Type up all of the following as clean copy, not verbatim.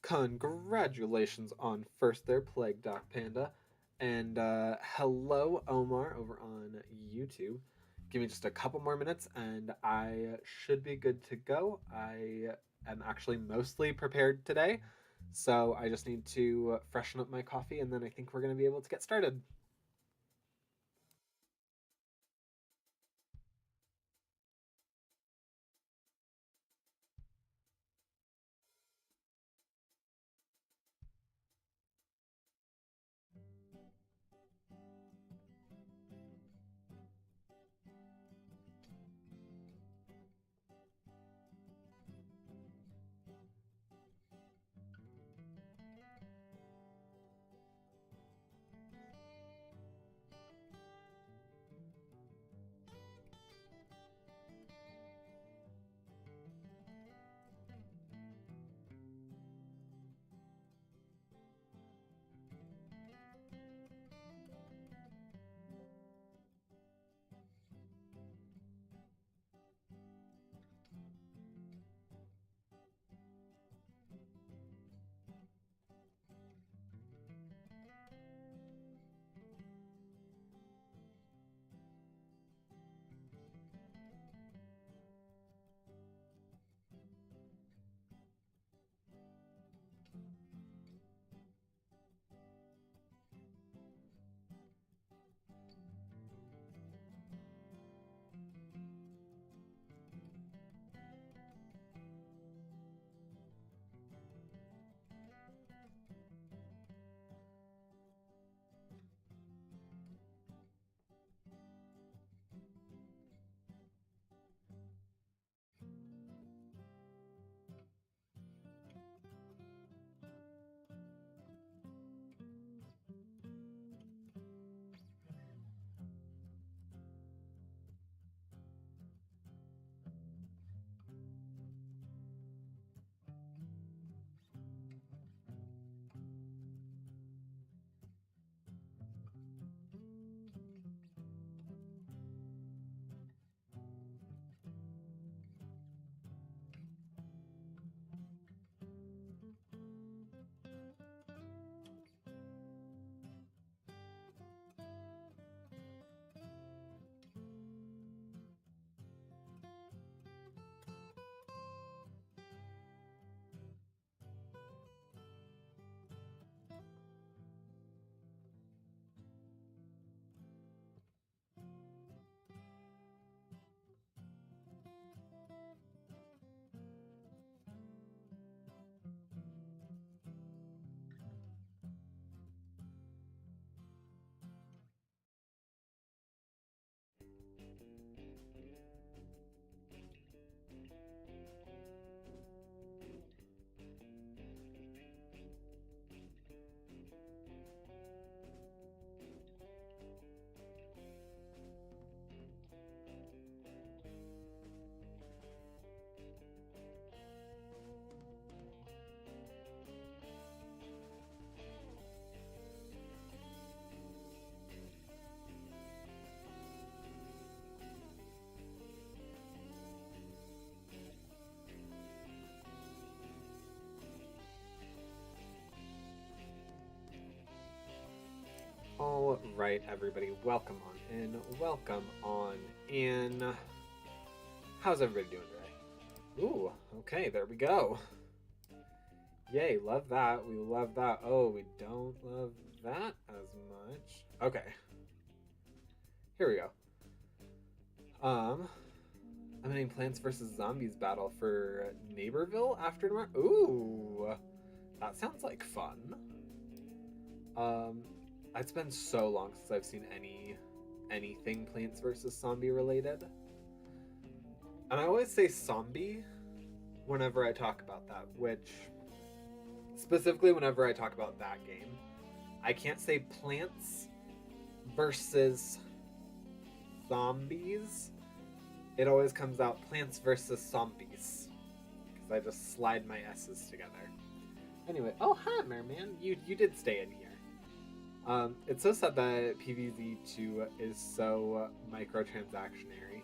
Congratulations on first there, Plague Doc Panda. And hello, Omar, over on YouTube. Give me just a couple more minutes and I should be good to go. I am actually mostly prepared today, so I just need to freshen up my coffee and then I think we're going to be able to get started. All right, everybody, welcome on in. Welcome on in. How's everybody doing today? Ooh, okay, there we go. Yay, love that. We love that. Oh, we don't love that as much. Okay. Here we go. I'm in Plants vs. Zombies battle for Neighborville after tomorrow. Ooh, that sounds like fun. Um, it's been so long since I've seen anything Plants vs. Zombie related. And I always say zombie whenever I talk about that, which specifically whenever I talk about that game. I can't say Plants versus Zombies. It always comes out Plants versus Zombies. Because I just slide my S's together. Anyway, oh hi Merman, you did stay in here. It's so sad that PvZ2 is so microtransactionary.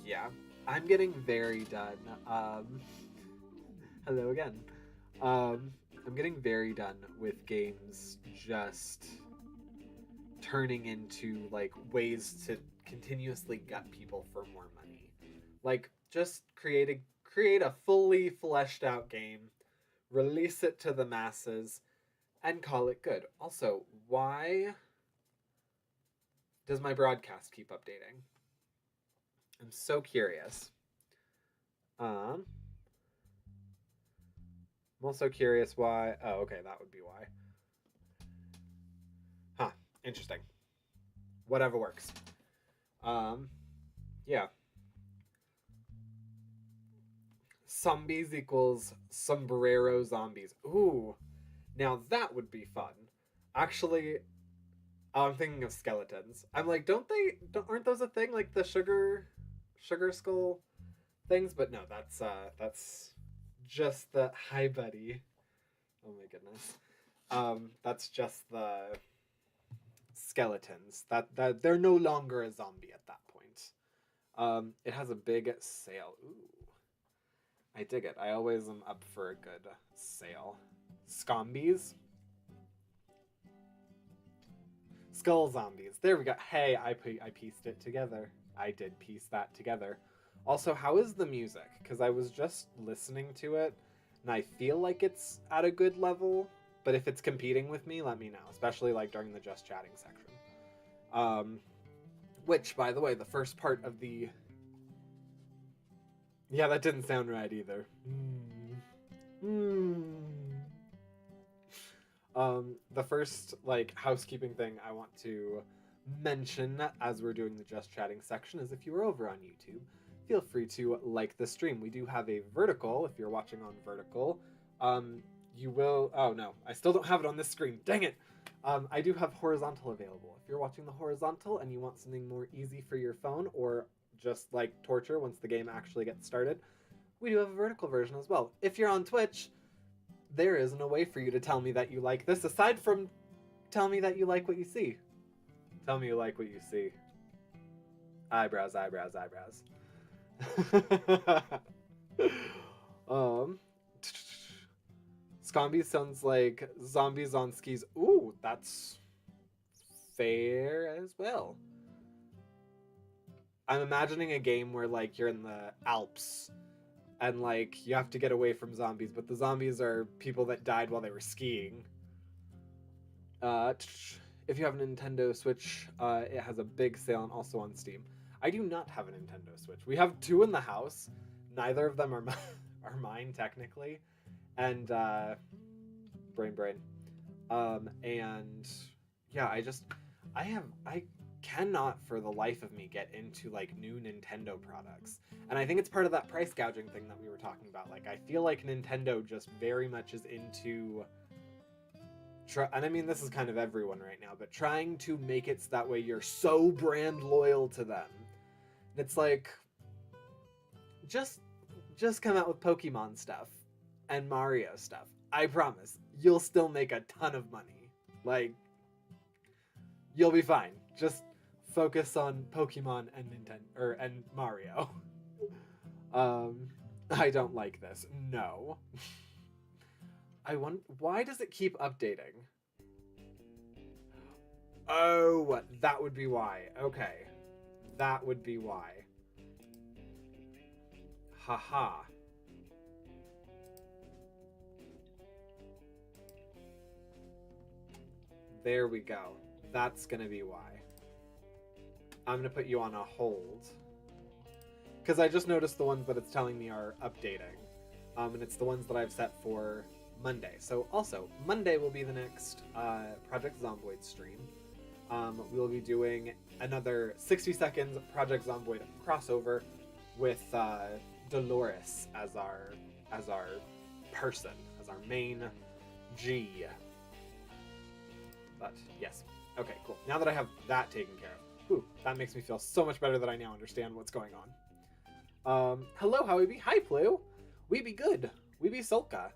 Yeah, I'm getting very done. Hello again. I'm getting very done with games just turning into like ways to continuously gut people for more money. Like just create a fully fleshed out game, release it to the masses, and call it good. Also, why does my broadcast keep updating? I'm so curious. I'm also curious why. Oh, okay, that would be why. Huh. Interesting. Whatever works. Yeah. Zombies equals sombrero zombies. Ooh, now that would be fun. Actually, I'm thinking of skeletons. I'm like, aren't those a thing? Like the sugar skull things? But no, that's just the hi buddy. Oh my goodness. That's just the skeletons. That they're no longer a zombie at that point. It has a big sail. Ooh. I dig it. I always am up for a good sail. Scombies? Skull zombies. There we go. Hey, I pieced it together. I did piece that together. Also, how is the music? Because I was just listening to it, and I feel like it's at a good level. But if it's competing with me, let me know. Especially like during the just chatting section. Which, by the way, the first part of the... Yeah, that didn't sound right either. The first like housekeeping thing I want to mention as we're doing the just chatting section is if you are over on YouTube, feel free to like the stream. We do have a vertical. If you're watching on vertical, you will. Oh no, I still don't have it on this screen. Dang it! I do have horizontal available. If you're watching the horizontal and you want something more easy for your phone or just like torture once the game actually gets started, we do have a vertical version as well. If you're on Twitch, there isn't a way for you to tell me that you like this aside from tell me that you like what you see. Tell me you like what you see. Eyebrows, eyebrows, eyebrows. Scombies sounds like zombies on skis. Ooh, that's fair as well. I'm imagining a game where like you're in the Alps and like you have to get away from zombies, but the zombies are people that died while they were skiing. If you have a Nintendo Switch, it has a big sale and also on Steam. I do not have a Nintendo Switch. We have two in the house. Neither of them are are mine technically, and brain. And yeah, I cannot for the life of me get into like new Nintendo products. And I think it's part of that price gouging thing that we were talking about. Like I feel like Nintendo just very much is into and I mean this is kind of everyone right now, but trying to make it so that way you're so brand loyal to them. And it's like just come out with Pokemon stuff and Mario stuff. I promise, you'll still make a ton of money. Like you'll be fine. Just focus on Pokemon and Nintendo and Mario. I don't like this. No. I want. Why does it keep updating? Oh, that would be why. Okay, that would be why. Haha. There we go. That's gonna be why. I'm gonna put you on a hold. Because I just noticed the ones that it's telling me are updating. And it's the ones that I've set for Monday. So also, Monday will be the next Project Zomboid stream. We'll be doing another 60 seconds Project Zomboid crossover with Dolores as our person, as our main G. But yes. Okay, cool. Now that I have that taken care of, whew, that makes me feel so much better that I now understand what's going on. Hello, how we be? Hi, Plu. We be good. We be Solka.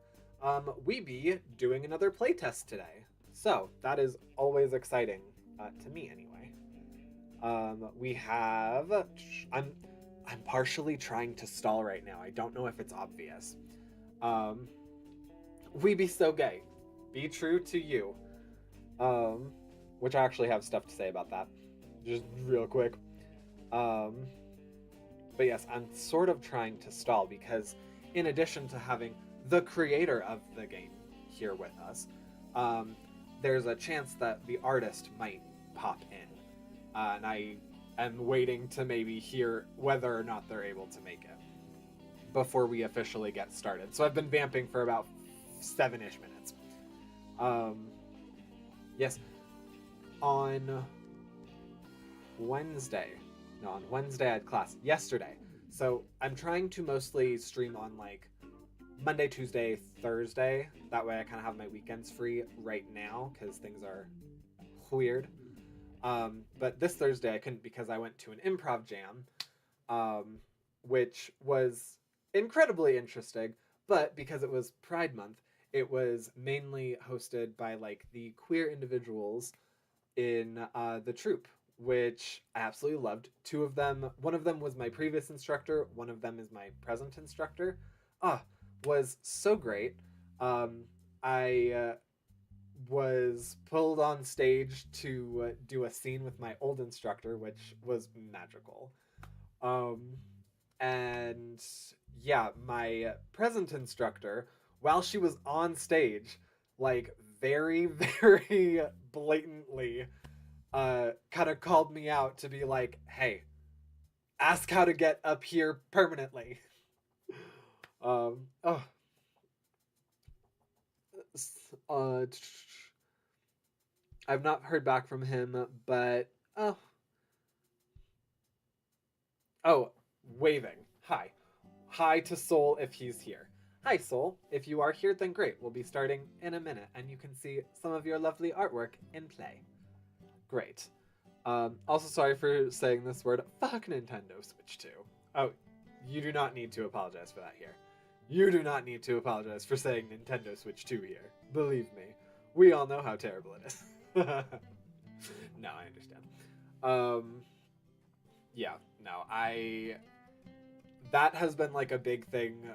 We be doing another playtest today. So, that is always exciting, to me anyway. We have... I'm partially trying to stall right now. I don't know if it's obvious. Um, we be so gay. Be true to you. Which I actually have stuff to say about that. Just real quick. Um, but yes, I'm sort of trying to stall because in addition to having the creator of the game here with us, there's a chance that the artist might pop in. And I am waiting to maybe hear whether or not they're able to make it before we officially get started. So I've been vamping for about 7-ish minutes. Yes, on Wednesday I had class yesterday. So I'm trying to mostly stream on like Monday, Tuesday, Thursday. That way I kind of have my weekends free right now because things are weird. But this Thursday I couldn't because I went to an improv jam, which was incredibly interesting. But because it was Pride Month, it was mainly hosted by like the queer individuals in the troupe, which I absolutely loved. Two of them, one of them was my previous instructor, one of them is my present instructor. Was so great. I was pulled on stage to do a scene with my old instructor, which was magical. And yeah, my present instructor, while she was on stage, like very, very blatantly kind of called me out to be like, hey, ask how to get up here permanently. Oh. I've not heard back from him, but oh, waving. Hi. Hi to Soul if he's here. Hi, Soul. If you are here, then great. We'll be starting in a minute, and you can see some of your lovely artwork in play. Great. Also, sorry for saying this word. Fuck Nintendo Switch 2. Oh, you do not need to apologize for that here. You do not need to apologize for saying Nintendo Switch 2 here. Believe me. We all know how terrible it is. No, I understand. Yeah, no, that has been like a big thing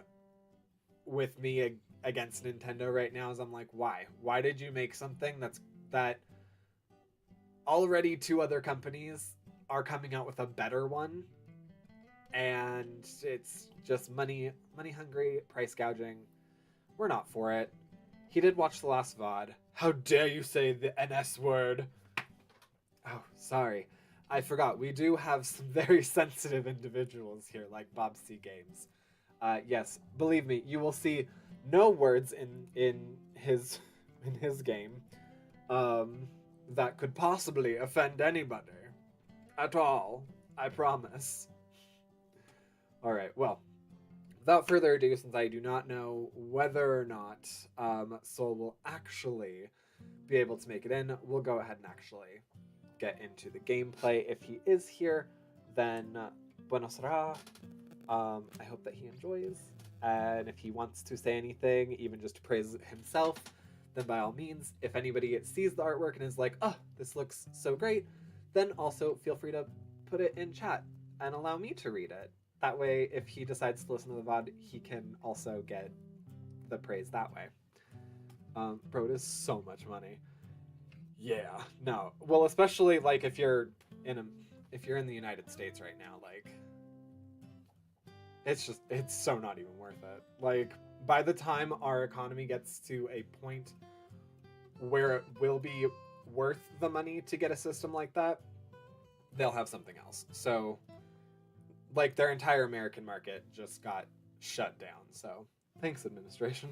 with me against Nintendo right now is I'm like, why? Why did you make something that already 2 other companies are coming out with a better one? And it's just money hungry, price gouging. We're not for it. He did watch the last VOD. How dare you say the NS word? Oh, sorry. I forgot. We do have some very sensitive individuals here, like BobCGames. Yes, believe me, you will see no words in his game that could possibly offend anybody at all. I promise. All right. Well, without further ado, since I do not know whether or not Soul will actually be able to make it in, we'll go ahead and actually get into the gameplay. If he is here, then bueno será. I hope that he enjoys. And if he wants to say anything, even just to praise himself, then by all means. If anybody sees the artwork and is like, oh, this looks so great, then also feel free to put it in chat and allow me to read it. That way, if he decides to listen to the VOD, he can also get the praise that way. Bro, it is so much money. Yeah, no. Well, especially like if you're in the United States right now, like it's so not even worth it. Like by the time our economy gets to a point where it will be worth the money to get a system like that, they'll have something else. So like their entire American market just got shut down. So thanks, administration.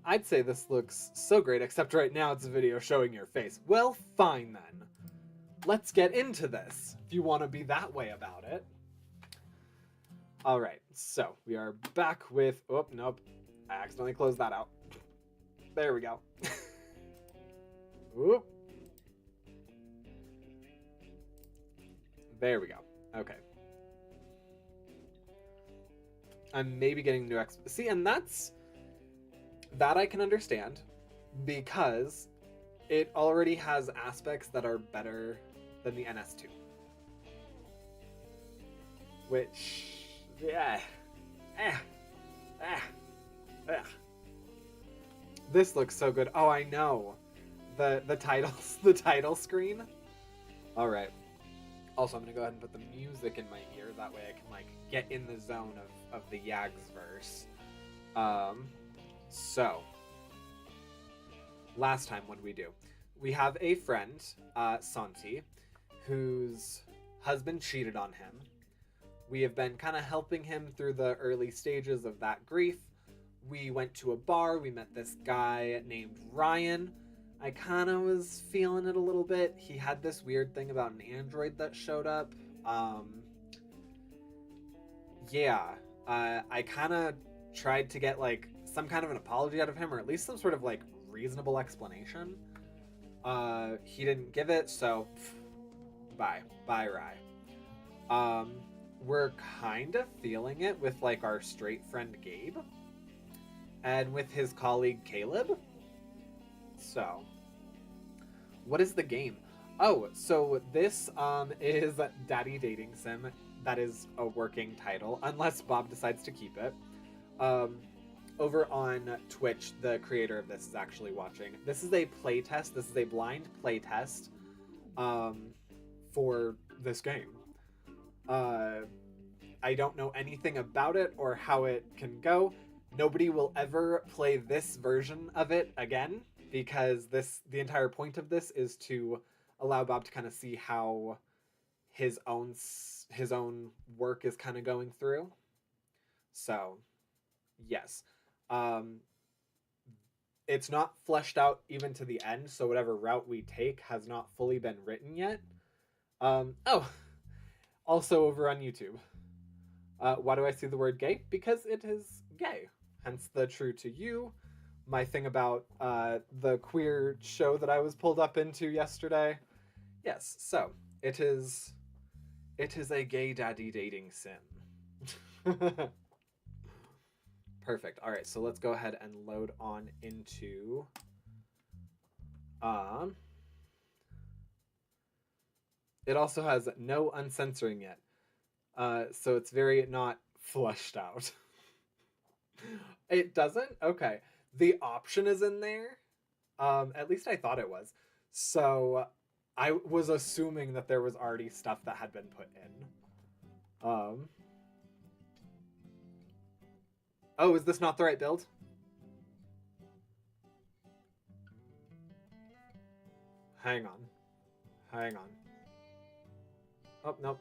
I'd say this looks so great, except right now it's a video showing your face. Well, fine then. Let's get into this, if you want to be that way about it. Alright, so we are back with... Oh, nope. I accidentally closed that out. There we go. Oop. There we go. Okay. I'm maybe getting new See, and that I can understand because it already has aspects that are better than the NS2. Which, yeah, This looks so good. Oh, I know. The titles, the title screen. All right. Also, I'm gonna go ahead and put the music in my ear. That way, I can like get in the zone of the YAGS verse. So last time, what did we do? We have a friend, Santi, whose husband cheated on him. We have been kind of helping him through the early stages of that grief. We went to a bar. We met this guy named Ryan. I kind of was feeling it a little bit. He had this weird thing about an android that showed up. I kind of tried to get like some kind of an apology out of him, or at least some sort of like reasonable explanation. He didn't give it, so bye, Rye. We're kind of feeling it with like our straight friend Gabe, and with his colleague Caleb. So, what is the game? Oh, so this is Daddy Dating Sim. That is a working title, unless Bob decides to keep it. Over on Twitch, the creator of this is actually watching. This is a playtest. This is a blind playtest for this game. I don't know anything about it or how it can go. Nobody will ever play this version of it again, because the entire point of this is to allow Bob to kind of see how his own work is kind of going through. So, yes. It's not fleshed out even to the end, so whatever route we take has not fully been written yet. Also over on YouTube. Why do I see the word gay? Because it is gay. Hence the True to You. My thing about the queer show that I was pulled up into yesterday. Yes, so it is a gay daddy dating sim. Perfect. All right, so let's go ahead and load on into it also has no uncensoring yet. So it's very not fleshed out. It doesn't? Okay. The option is in there. At least I thought it was. So I was assuming that there was already stuff that had been put in. Oh, is this not the right build? Hang on. Oh, nope.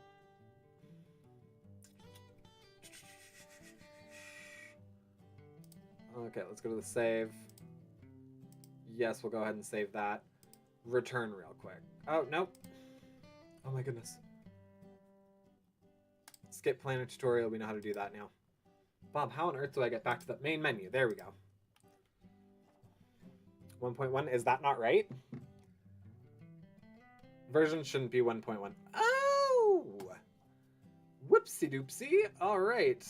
Okay, let's go to the save. Yes, we'll go ahead and save that. Return real quick. Oh, nope. Oh my goodness. Skip planner tutorial, we know how to do that now. Bob, how on earth do I get back to the main menu? There we go. 1.1, is that not right? Version shouldn't be 1.1. Oh! Whoopsie doopsie. All right.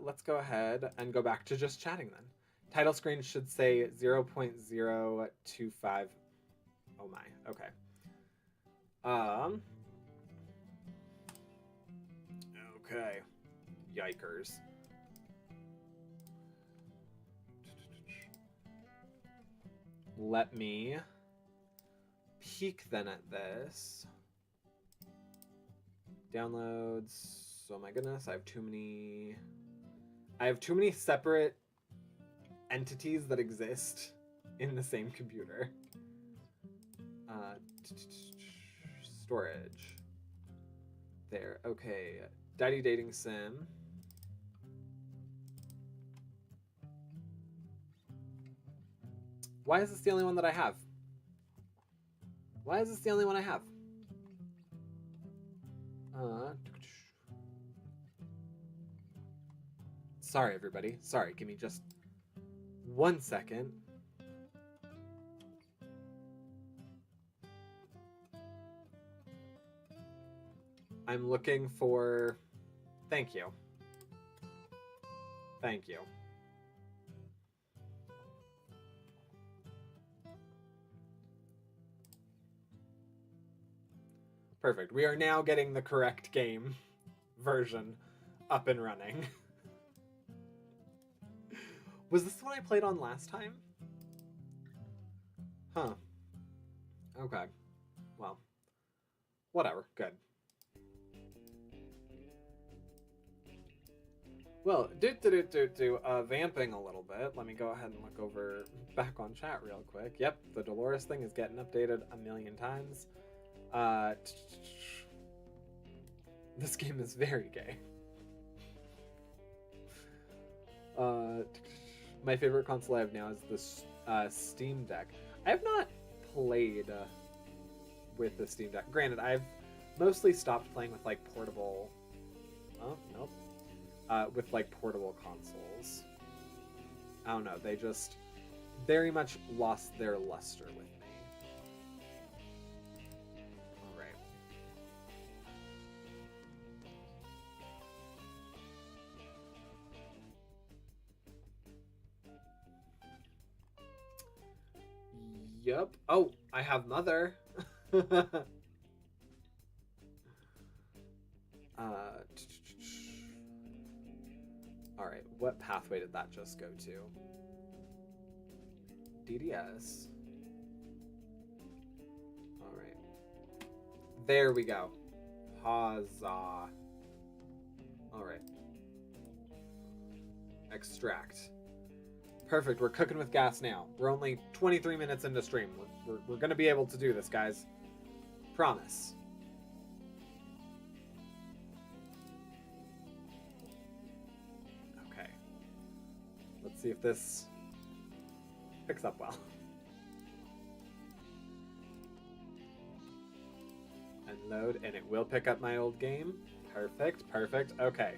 Let's go ahead and go back to just chatting then. Title screen should say 0.025. Oh my, okay. Okay. Yikers. Let me peek then at this. Downloads. Oh my goodness, I have too many separate entities that exist in the same computer. Storage. There, okay. Daddy Dating Sim. Why is this the only one that I have? Why is this the only one I have? Sorry, everybody. Sorry, give me just 1 second. I'm looking for... Thank you. Thank you. Perfect. We are now getting the correct game version up and running. Was this the one I played on last time? Huh. Okay. Well. Whatever. Good. Well, vamping a little bit. Let me go ahead and look over back on chat real quick. Yep, the Dolores thing is getting updated a million times. This game is very gay. My favorite console I have now is this Steam Deck. I have not played with the Steam Deck. Granted, I've mostly stopped playing with like portable. Oh nope. With like portable consoles. I don't know. They just very much lost their luster with me. All right. Yep. Oh, I have Mother. Alright, what pathway did that just go to? DDS. Alright. There we go. Huzzah. Alright. Extract. Perfect, we're cooking with gas now. We're only 23 minutes into stream. We're gonna be able to do this, guys. Promise. Okay. Let's see if this picks up well. And load, and it will pick up my old game. Perfect, perfect. Okay.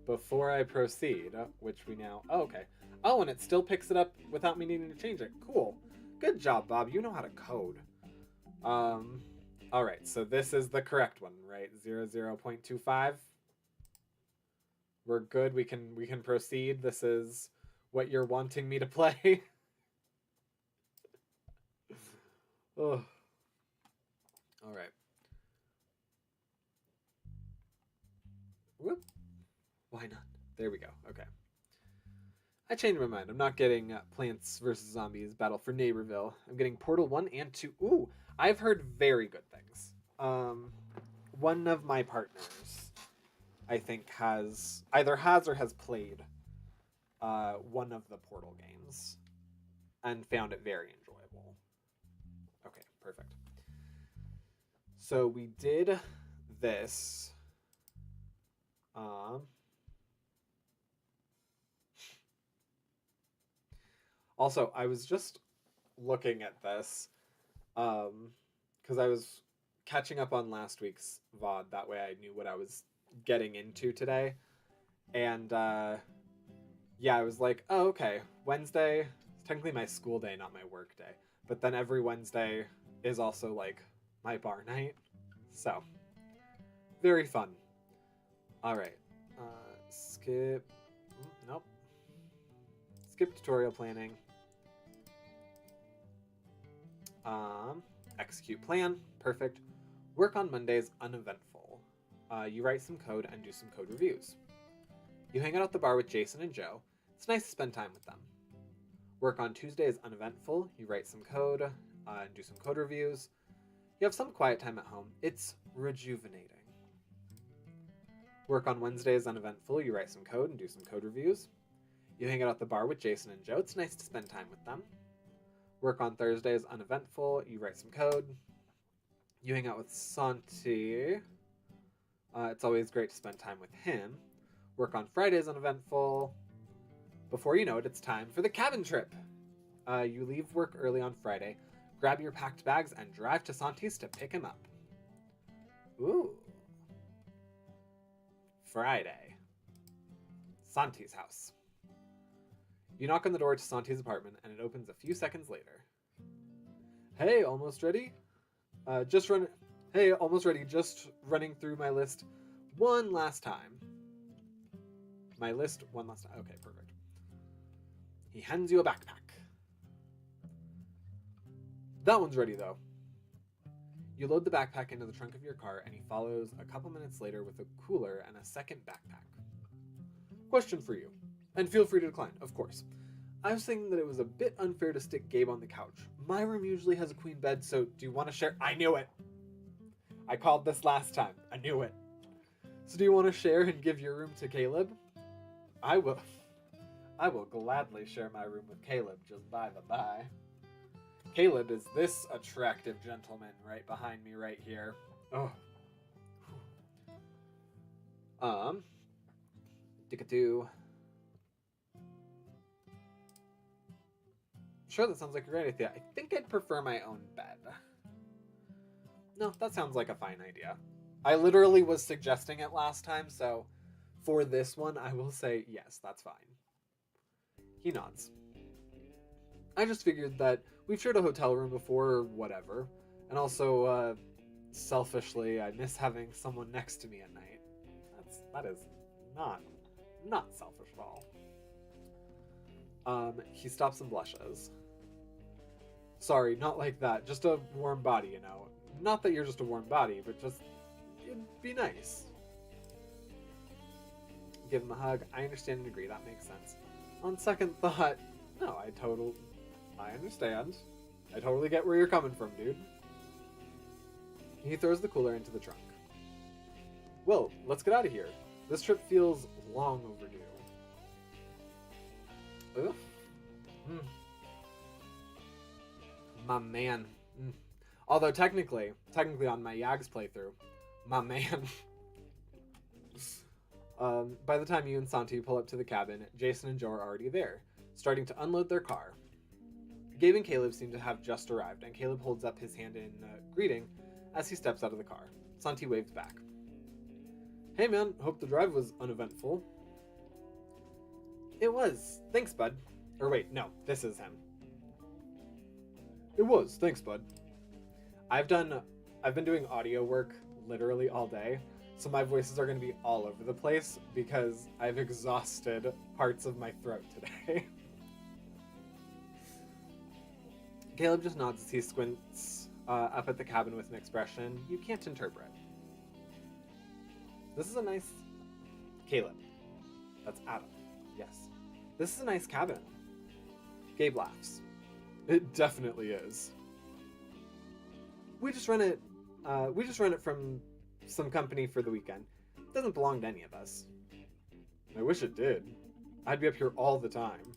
Before I proceed, which we now... Oh, okay. Oh, and it still picks it up without me needing to change it. Cool. Good job, Bob. You know how to code. Alright, so this is the correct one, right? 00.25. We're good. We can proceed. This is what you're wanting me to play. Oh. Alright. Whoop. Why not? There we go. Okay. I changed my mind. I'm not getting Plants vs. Zombies Battle for Neighborville. I'm getting Portal 1 and 2. Ooh, I've heard very good things. One of my partners, I think, either has or has played one of the Portal games and found it very enjoyable. Okay, perfect. So we did this. Also, I was just looking at this because I was catching up on last week's VOD. That way I knew what I was getting into today. And yeah, I was like, oh, okay, Wednesday is technically my school day, not my work day. But then every Wednesday is also like my bar night. So, very fun. All right. Skip. Nope. Skip tutorial planning. Execute plan. Perfect. Work on Mondays, uneventful. You write some code and do some code reviews. You hang out at the bar with Jason and Joe. It's nice to spend time with them. Work on Tuesdays, uneventful. You write some code and do some code reviews. You have some quiet time at home. It's rejuvenating. Work on Wednesdays, uneventful. You write some code and do some code reviews. You hang out at the bar with Jason and Joe. It's nice to spend time with them. Work on Thursdays, uneventful. You write some code. You hang out with Santi. It's always great to spend time with him. Work on Fridays, uneventful. Before you know it, it's time for the cabin trip. You leave work early on Friday, grab your packed bags, and drive to Santi's to pick him up. Ooh. Friday. Santi's house. You knock on the door to Santi's apartment, and it opens a few seconds later. Hey, almost ready? Hey, almost ready. Just running through my list one last time. My list one last time. Okay, perfect. He hands you a backpack. That one's ready, though. You load the backpack into the trunk of your car, and he follows a couple minutes later with a cooler and a second backpack. Question for you, and feel free to decline, of course. I was thinking that it was a bit unfair to stick Gabe on the couch. My room usually has a queen bed, so do you want to share? I knew it! I called this last time. I knew it. So do you want to share and give your room to Caleb? I will. I will gladly share my room with Caleb, just by the by. Caleb is this attractive gentleman right behind me right here. Oh. Dickatoo. Sure, that sounds like a great idea. I think I'd prefer my own bed. No, that sounds like a fine idea. I literally was suggesting it last time, so for this one, I will say yes, that's fine. He nods. I just figured that we've shared a hotel room before or whatever, and also, selfishly, I miss having someone next to me at night. That is not selfish at all. He stops and blushes. Sorry, not like that. Just a warm body, you know. Not that you're just a warm body, but just, it'd be nice. Give him a hug. I understand and agree. That makes sense. On second thought, no, I understand. I totally get where you're coming from, dude. He throws the cooler into the trunk. Well, let's get out of here. This trip feels long overdue. Ugh. My man. Although technically on my YAGS playthrough, my man. By the time you and Santi pull up to the cabin, Jason and Joe are already there, starting to unload their car. Gabe and Caleb seem to have just arrived, and Caleb holds up his hand in greeting as he steps out of the car. Santi waves back. Hey man, hope the drive was uneventful. It was. Thanks, bud. Or wait, no, this is him. It was. Thanks, bud. I've been doing audio work literally all day, so my voices are going to be all over the place because I've exhausted parts of my throat today. Caleb just nods as he squints up at the cabin with an expression you can't interpret. This is a nice... Caleb. That's Adam. Yes. This is a nice cabin. Gabe laughs. It definitely is. We just rent it from some company for the weekend. It doesn't belong to any of us. I wish it did. I'd be up here all the time.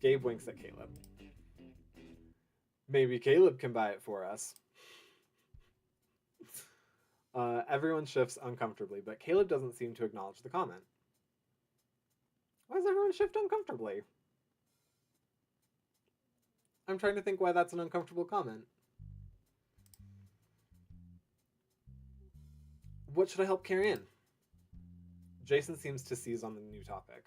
Gabe winks at Caleb. Maybe Caleb can buy it for us. Everyone shifts uncomfortably, but Caleb doesn't seem to acknowledge the comment. Why does everyone shift uncomfortably? I'm trying to think why that's an uncomfortable comment. What should I help carry in? Jason seems to seize on the new topic.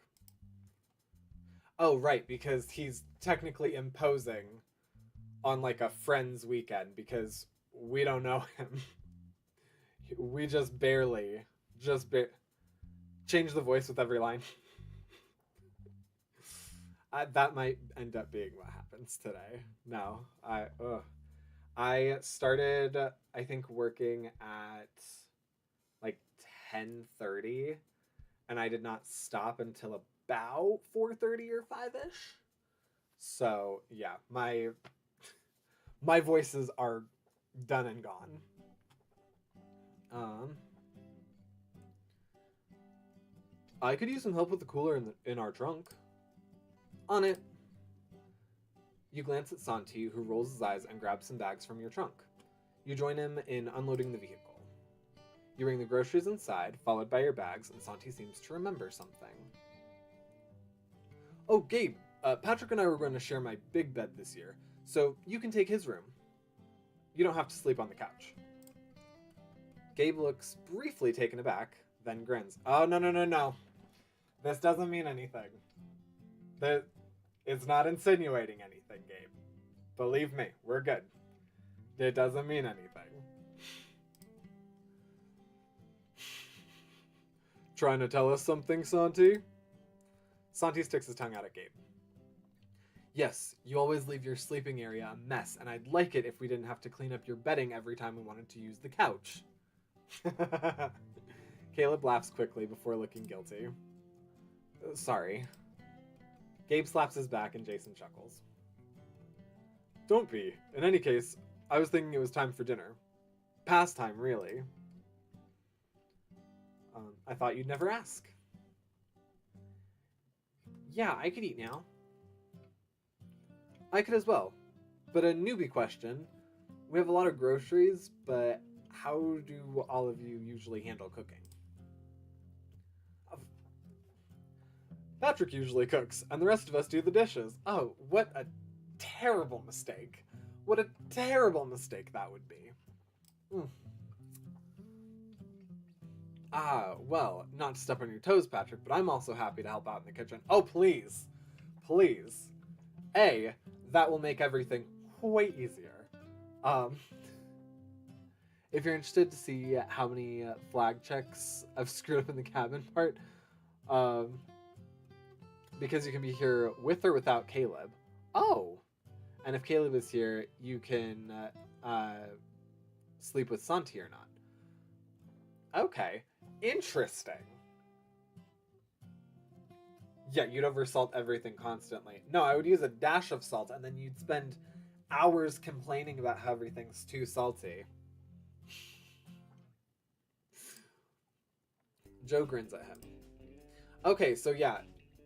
Oh, right, because he's technically imposing on like a friend's weekend because we don't know him. We just barely change the voice with every line. That might end up being what happens today. No, I started, I think, working at like 10:30, and I did not stop until about 4:30 or 5-ish. So yeah, my voices are done and gone. I could use some help with the cooler in our trunk. On it. You glance at Santi, who rolls his eyes and grabs some bags from your trunk. You join him in unloading the vehicle. You bring the groceries inside, followed by your bags, and Santi seems to remember something. Oh, Gabe, Patrick and I were going to share my big bed this year, so you can take his room. You don't have to sleep on the couch. Gabe looks briefly taken aback, then grins. Oh, no. This doesn't mean anything. It's not insinuating anything, Gabe. Believe me, we're good. It doesn't mean anything. Trying to tell us something, Santi? Santi sticks his tongue out at Gabe. Yes, you always leave your sleeping area a mess, and I'd like it if we didn't have to clean up your bedding every time we wanted to use the couch. Caleb laughs quickly before looking guilty. Sorry. Gabe slaps his back and Jason chuckles. Don't be. In any case, I was thinking it was time for dinner. Past time, really. I thought you'd never ask. Yeah, I could eat now. I could as well. But a newbie question. We have a lot of groceries, but how do all of you usually handle cooking? Patrick usually cooks, and the rest of us do the dishes. Oh, what a terrible mistake. What a terrible mistake that would be. Well, not to step on your toes, Patrick, but I'm also happy to help out in the kitchen. Oh, please. Please. A, that will make everything way easier. If you're interested to see how many flag checks I've screwed up in the cabin part, because you can be here with or without Caleb. Oh! And if Caleb is here, you can sleep with Santi or not. Okay. Interesting. Yeah, you'd oversalt everything constantly. No, I would use a dash of salt, and then you'd spend hours complaining about how everything's too salty. Joe grins at him. Okay, so yeah,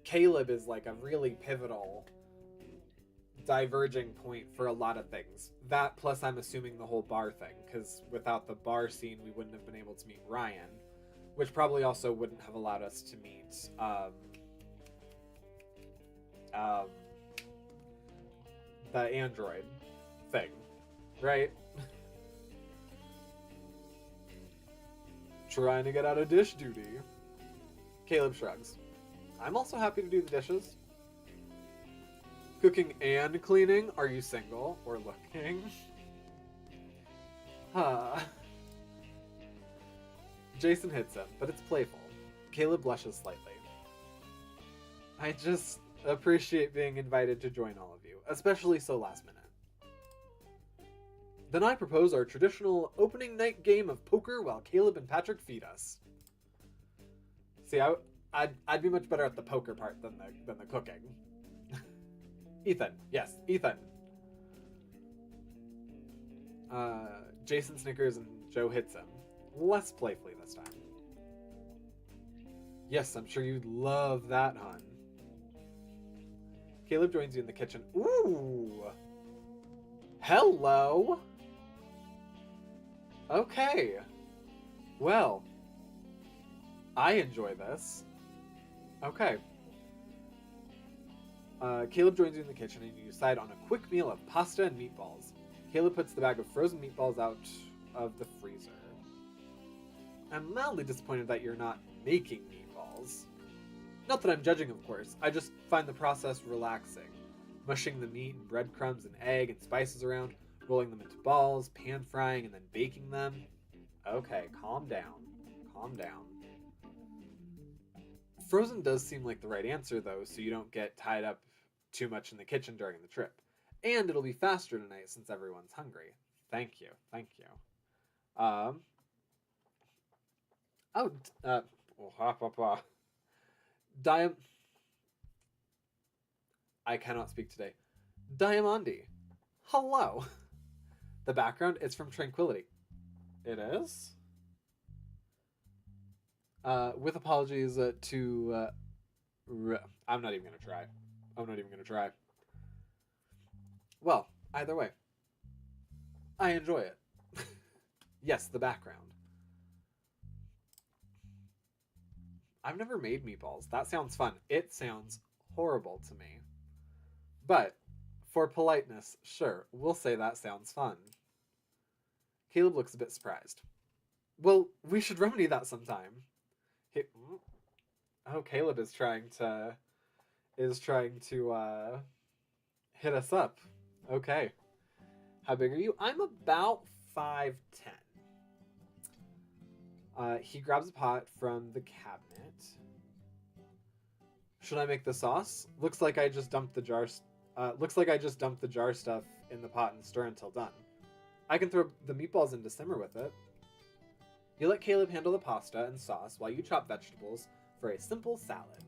Caleb is like a really pivotal diverging point for a lot of things. That plus I'm assuming the whole bar thing, because without the bar scene we wouldn't have been able to meet Ryan, which probably also wouldn't have allowed us to meet the android thing, right? Trying to get out of dish duty. Caleb shrugs. I'm also happy to do the dishes. Cooking and cleaning? Are you single or looking? Jason hits him, but it's playful. Caleb blushes slightly. I just appreciate being invited to join all of you, especially so last minute. Then I propose our traditional opening night game of poker while Caleb and Patrick feed us. See, I'd be much better at the poker part than the cooking. Ethan, yes, Ethan. Jason snickers and Joe hits him, less playfully this time. Yes, I'm sure you'd love that, hon. Caleb joins you in the kitchen. Ooh! Hello! Okay. Well, I enjoy this. Okay. Caleb joins you in the kitchen and you decide on a quick meal of pasta and meatballs. Caleb puts the bag of frozen meatballs out of the freezer. I'm mildly disappointed that you're not making meatballs. Not that I'm judging, of course. I just find the process relaxing. Mushing the meat and breadcrumbs and egg and spices around, rolling them into balls, pan frying, and then baking them. Okay, calm down. Calm down. Frozen does seem like the right answer, though, so you don't get tied up too much in the kitchen during the trip. And it'll be faster tonight since everyone's hungry. Thank you. Thank you. I cannot speak today. Diamandi. Hello. The background is from Tranquility. It is? With apologies to... I'm not even going to try. I'm not even going to try. Well, either way. I enjoy it. Yes, the background. I've never made meatballs. That sounds fun. It sounds horrible to me. But, for politeness, sure, we'll say that sounds fun. Caleb looks a bit surprised. Well, we should remedy that sometime. Oh, Caleb is trying to hit us up. Okay. How big are you? I'm about 5'10". He grabs a pot from the cabinet. Should I make the sauce? Looks like I just dumped the jar Looks like I just dumped the jar stuff in the pot and stir until done. I can throw the meatballs in to simmer with it. You let Caleb handle the pasta and sauce while you chop vegetables for a simple salad.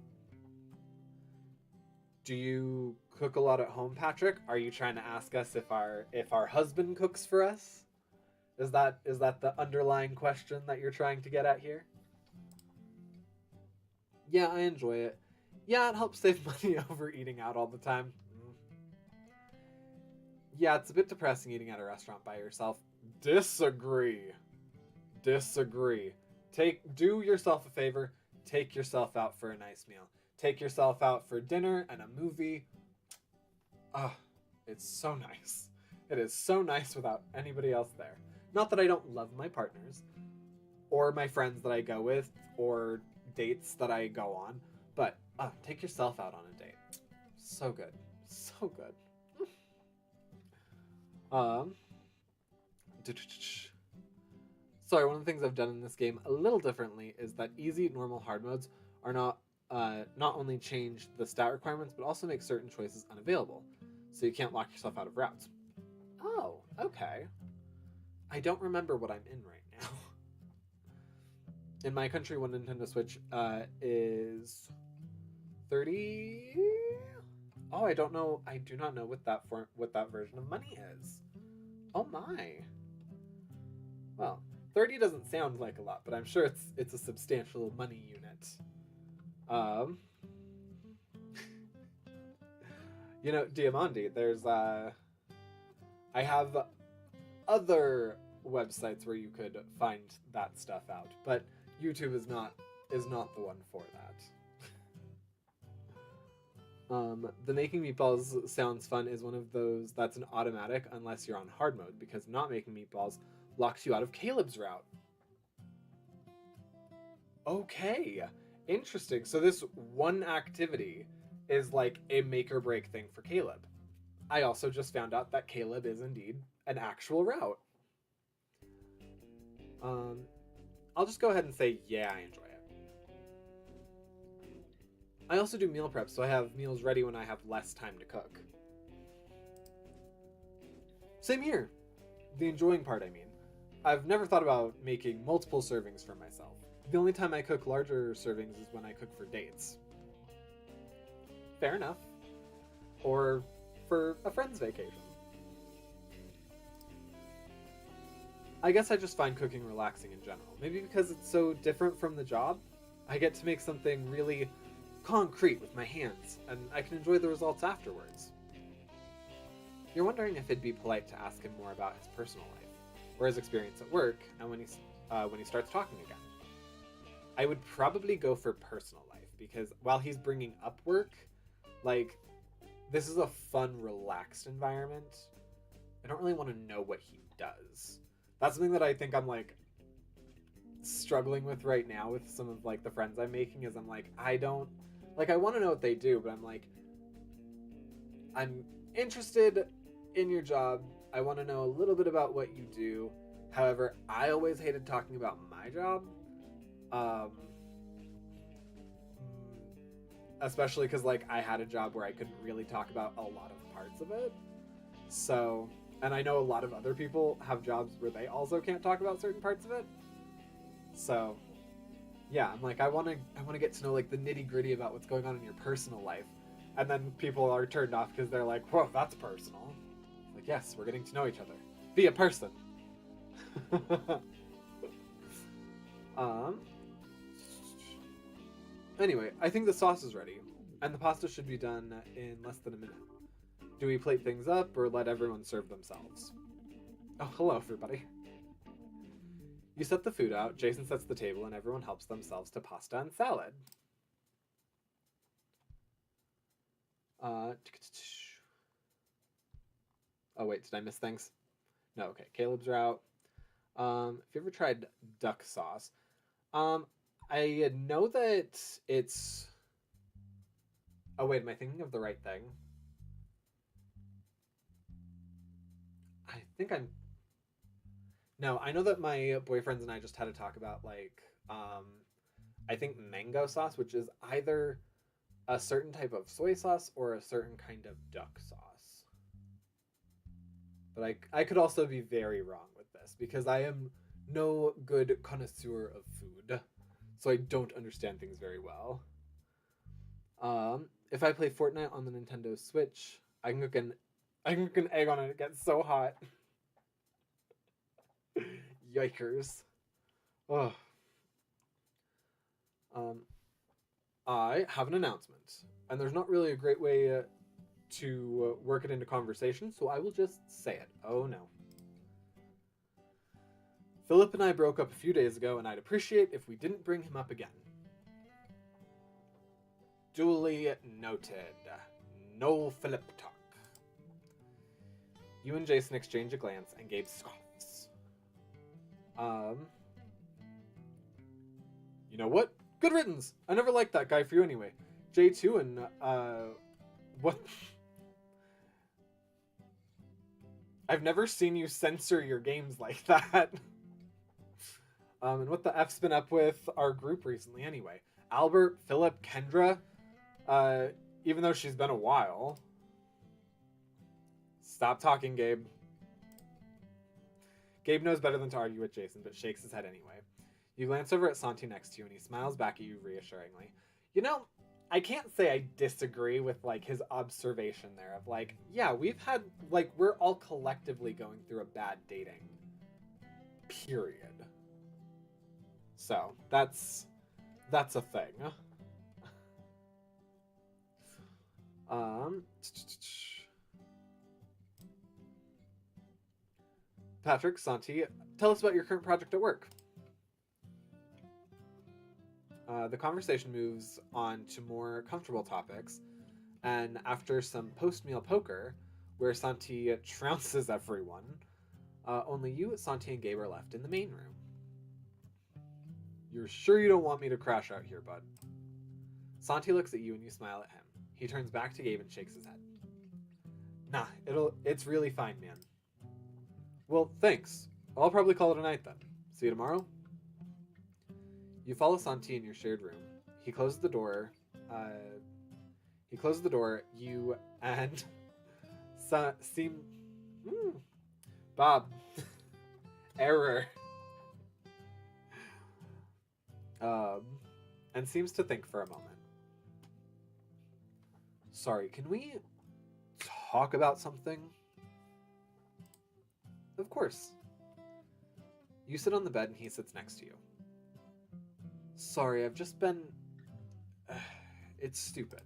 Do you cook a lot at home, Patrick? Are you trying to ask us if our husband cooks for us? Is that the underlying question that you're trying to get at here? Yeah, I enjoy it. Yeah, it helps save money over eating out all the time. Yeah, it's a bit depressing eating at a restaurant by yourself. Disagree. Disagree. Do yourself a favor. Take yourself out for a nice meal. Take yourself out for dinner and a movie. Ah, it's so nice. It is so nice without anybody else there. Not that I don't love my partners, or my friends that I go with, or dates that I go on, but take yourself out on a date. So good. So good. Sorry, one of the things I've done in this game a little differently is that easy, normal, hard modes are not only change the stat requirements, but also make certain choices unavailable, so you can't lock yourself out of routes. Oh, okay. I don't remember what I'm in right now. In my country, one Nintendo Switch is 30. Oh, I don't know. I do not know what that version of money is. Oh my. Well, 30 doesn't sound like a lot, but I'm sure it's a substantial money unit. You know, Diamandi, there's I have other websites where you could find that stuff out, but YouTube is not the one for that. The making meatballs sounds fun is one of those that's an automatic unless you're on hard mode, because not making meatballs locks you out of Caleb's route. Okay, interesting. So this one activity is like a make or break thing for Caleb. I also just found out that Caleb is indeed an actual route. I'll just go ahead and say, yeah, I enjoy it. I also do meal prep, so I have meals ready when I have less time to cook. Same here. The enjoying part, I mean. I've never thought about making multiple servings for myself. The only time I cook larger servings is when I cook for dates. Fair enough. Or for a friend's vacation. I guess I just find cooking relaxing in general. Maybe because it's so different from the job. I get to make something really concrete with my hands, and I can enjoy the results afterwards. You're wondering if it'd be polite to ask him more about his personal life, or his experience at work, and when he starts talking again. I would probably go for personal life, because while he's bringing up work, like, this is a fun, relaxed environment. I don't really want to know what he does. That's something that I think I'm, like, struggling with right now with some of, like, the friends I'm making, is I'm like, I want to know what they do, but I'm like, I'm interested in your job. I want to know a little bit about what you do. However, I always hated talking about my job. Especially because, like, I had a job where I couldn't really talk about a lot of parts of it. So, and I know a lot of other people have jobs where they also can't talk about certain parts of it. So, yeah, I'm like, I want to get to know, like, the nitty-gritty about what's going on in your personal life. And then people are turned off because they're like, whoa, that's personal. Like, yes, we're getting to know each other. Be a person. Anyway, I think the sauce is ready, and the pasta should be done in less than a minute. Do we plate things up, or let everyone serve themselves? Oh, hello, everybody. You set the food out, Jason sets the table, and everyone helps themselves to pasta and salad. Oh, wait, did I miss things? No, okay, Caleb's route. Have you ever tried duck sauce? I know that it's... Oh, wait, am I thinking of the right thing? I think I'm... No, I know that my boyfriends and I just had to talk about, like, I think mango sauce, which is either a certain type of soy sauce or a certain kind of duck sauce. But I could also be very wrong with this because I am no good connoisseur of food, so I don't understand things very well. If I play Fortnite on the Nintendo Switch, I can cook an egg on it. It gets so hot. Yikers. Oh. I have an announcement, and there's not really a great way to work it into conversation, so I will just say it. Oh no. Philip and I broke up a few days ago, and I'd appreciate if we didn't bring him up again. Duly noted. No Philip talk. You and Jason exchange a glance, and Gabe scoffs. You know what? Good riddance. I never liked that guy for you anyway. J2 and, what? I've never seen you censor your games like that. And what the F's been up with our group recently anyway? Albert, Philip, Kendra, even though she's been a while. Stop talking, Gabe. Gabe knows better than to argue with Jason, but shakes his head anyway. You glance over at Santi next to you, and he smiles back at you reassuringly. You know, I can't say I disagree with, like, his observation there of, like, yeah, we've had, like, we're all collectively going through a bad dating. Period. So, that's a thing. Patrick, Santi, tell us about your current project at work. The conversation moves on to more comfortable topics, and after some post-meal poker, where Santi trounces everyone, only you, Santi, and Gabe are left in the main room. You're sure you don't want me to crash out here, bud? Santi looks at you and you smile at him. He turns back to Gabe and shakes his head. Nah, it's really fine, man. Well, thanks. I'll probably call it a night then. See you tomorrow? You follow Santi in your shared room. He closes the door. You and seem... Bob. Error. And seems to think for a moment. Sorry, can we talk about something? Of course. You sit on the bed and he sits next to you. Sorry, I've just been... it's stupid.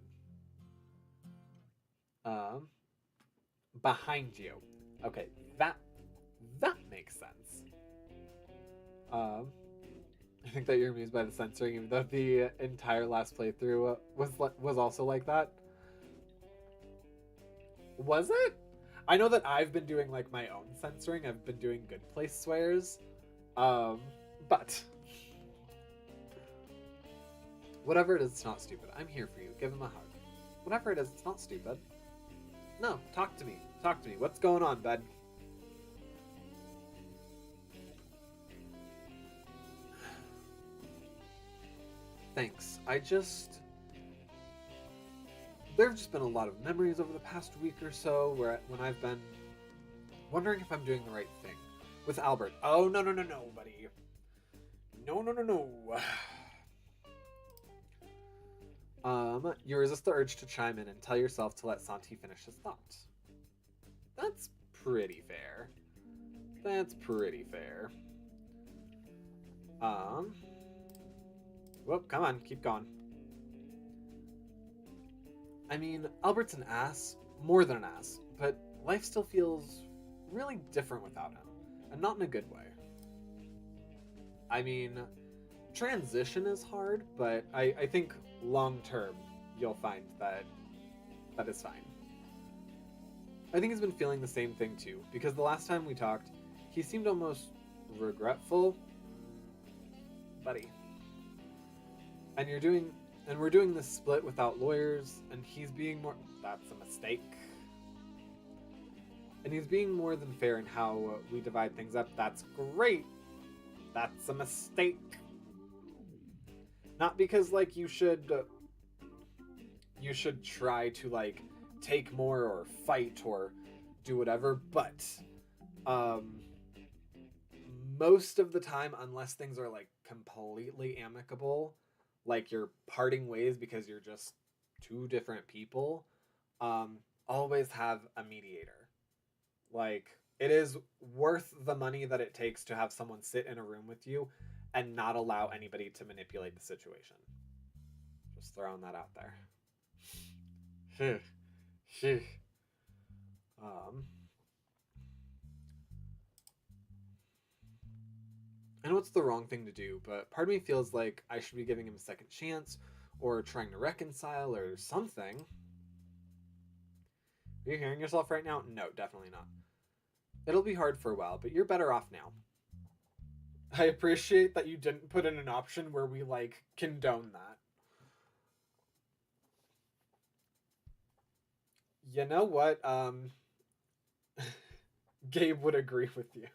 Behind you. Okay, that makes sense. I think that you're amused by the censoring, even though the entire last playthrough was also like that. Was it? I know that I've been doing, like, my own censoring. I've been doing good place swears. But... whatever it is, it's not stupid. I'm here for you. Give him a hug. Whatever it is, it's not stupid. No, talk to me. Talk to me. What's going on, bud? Thanks. There have just been a lot of memories over the past week or so when I've been wondering if I'm doing the right thing. With Albert. Oh, no, buddy. No. You resist the urge to chime in and tell yourself to let Santi finish his thought. That's pretty fair. Whoop, come on, keep going. I mean, Albert's an ass, more than an ass, but life still feels really different without him, and not in a good way. I mean, transition is hard, but I think long-term you'll find that is fine. I think he's been feeling the same thing too, because the last time we talked, he seemed almost regretful. Buddy. And we're doing this split without lawyers, and he's being more... That's a mistake. And he's being more than fair in how we divide things up. That's great. That's a mistake. Not because, like, you should you should try to, like, take more or fight or do whatever, but most of the time, unless things are, like, completely amicable, like you're parting ways because you're just two different people, always have a mediator. Like, it is worth the money that it takes to have someone sit in a room with you and not allow anybody to manipulate the situation. Just throwing that out there. I know it's the wrong thing to do, but part of me feels like I should be giving him a second chance or trying to reconcile or something. Are you hearing yourself right now? No, definitely not. It'll be hard for a while, but you're better off now. I appreciate that you didn't put in an option where we, like, condone that. You know what? Gabe would agree with you.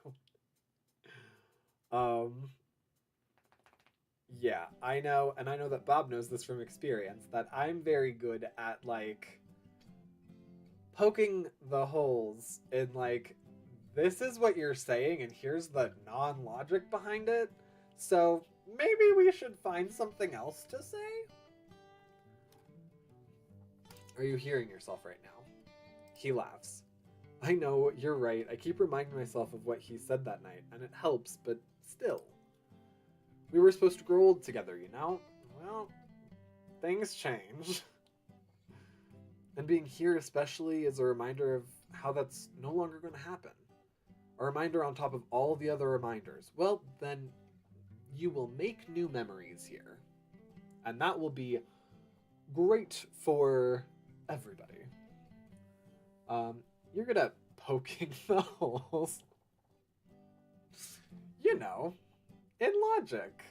Yeah, I know, and I know that Bob knows this from experience, that I'm very good at, like, poking the holes in, like, this is what you're saying, and here's the non-logic behind it, so maybe we should find something else to say? Are you hearing yourself right now? He laughs. I know, you're right. I keep reminding myself of what he said that night, and it helps, but still. We were supposed to grow old together, you know? Well, things change. And being here especially is a reminder of how that's no longer going to happen. A reminder on top of all the other reminders. Well, then you will make new memories here. And that will be great for everybody. You're good at poking the holes. You know, in logic,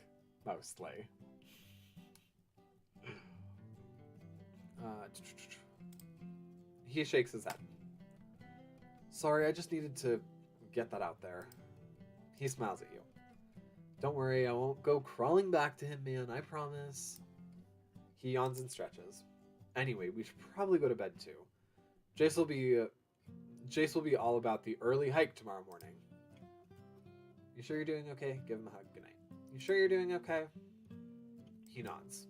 mostly. He shakes his head. Sorry, I just needed to get that out there. He smiles at you. Don't worry, I won't go crawling back to him, man, I promise. He yawns and stretches. Anyway, we should probably go to bed too. Jace will be all about the early hike tomorrow morning. You sure you're doing okay? Give him a hug. Good night. You sure you're doing okay? He nods.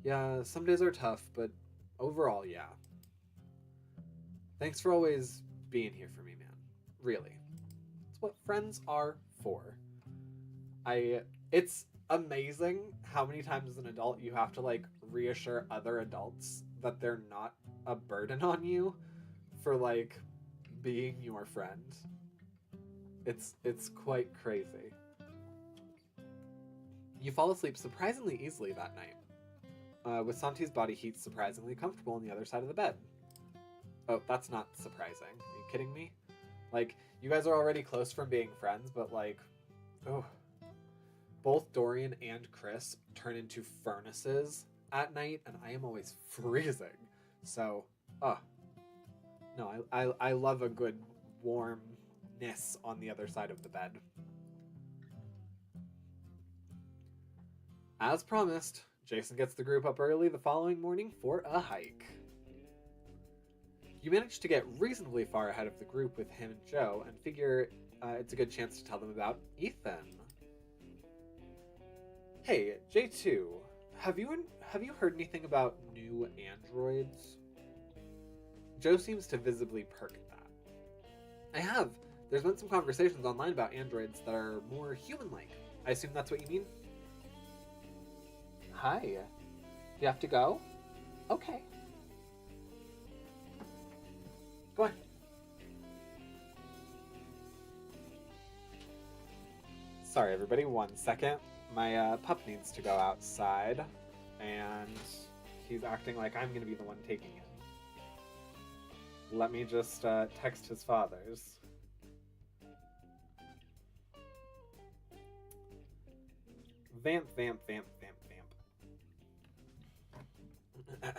Yeah, some days are tough, but overall, yeah. Thanks for always being here for me, man. Really. It's what friends are for. It's amazing how many times as an adult you have to, like, reassure other adults that they're not a burden on you for, like, being your friend. It's quite crazy. You fall asleep surprisingly easily that night, with Santi's body heat surprisingly comfortable on the other side of the bed. Oh, that's not surprising. Are you kidding me? Like, you guys are already close from being friends, but, like, oh. Both Dorian and Chris turn into furnaces at night, and I am always freezing. So, no, I love a good warmness on the other side of the bed. As promised, Jason gets the group up early the following morning for a hike. You manage to get reasonably far ahead of the group with him and Joe, and figure it's a good chance to tell them about Ethan. Hey, J2, have you heard anything about new androids? Joe seems to visibly perk at that. I have. There's been some conversations online about androids that are more human-like. I assume that's what you mean? Hi. Do you have to go? Okay. Go on. Sorry, everybody, 1 second. My pup needs to go outside, and he's acting like I'm going to be the one taking him. Let me just text his fathers. Vamp, vamp, vamp, vamp, vamp.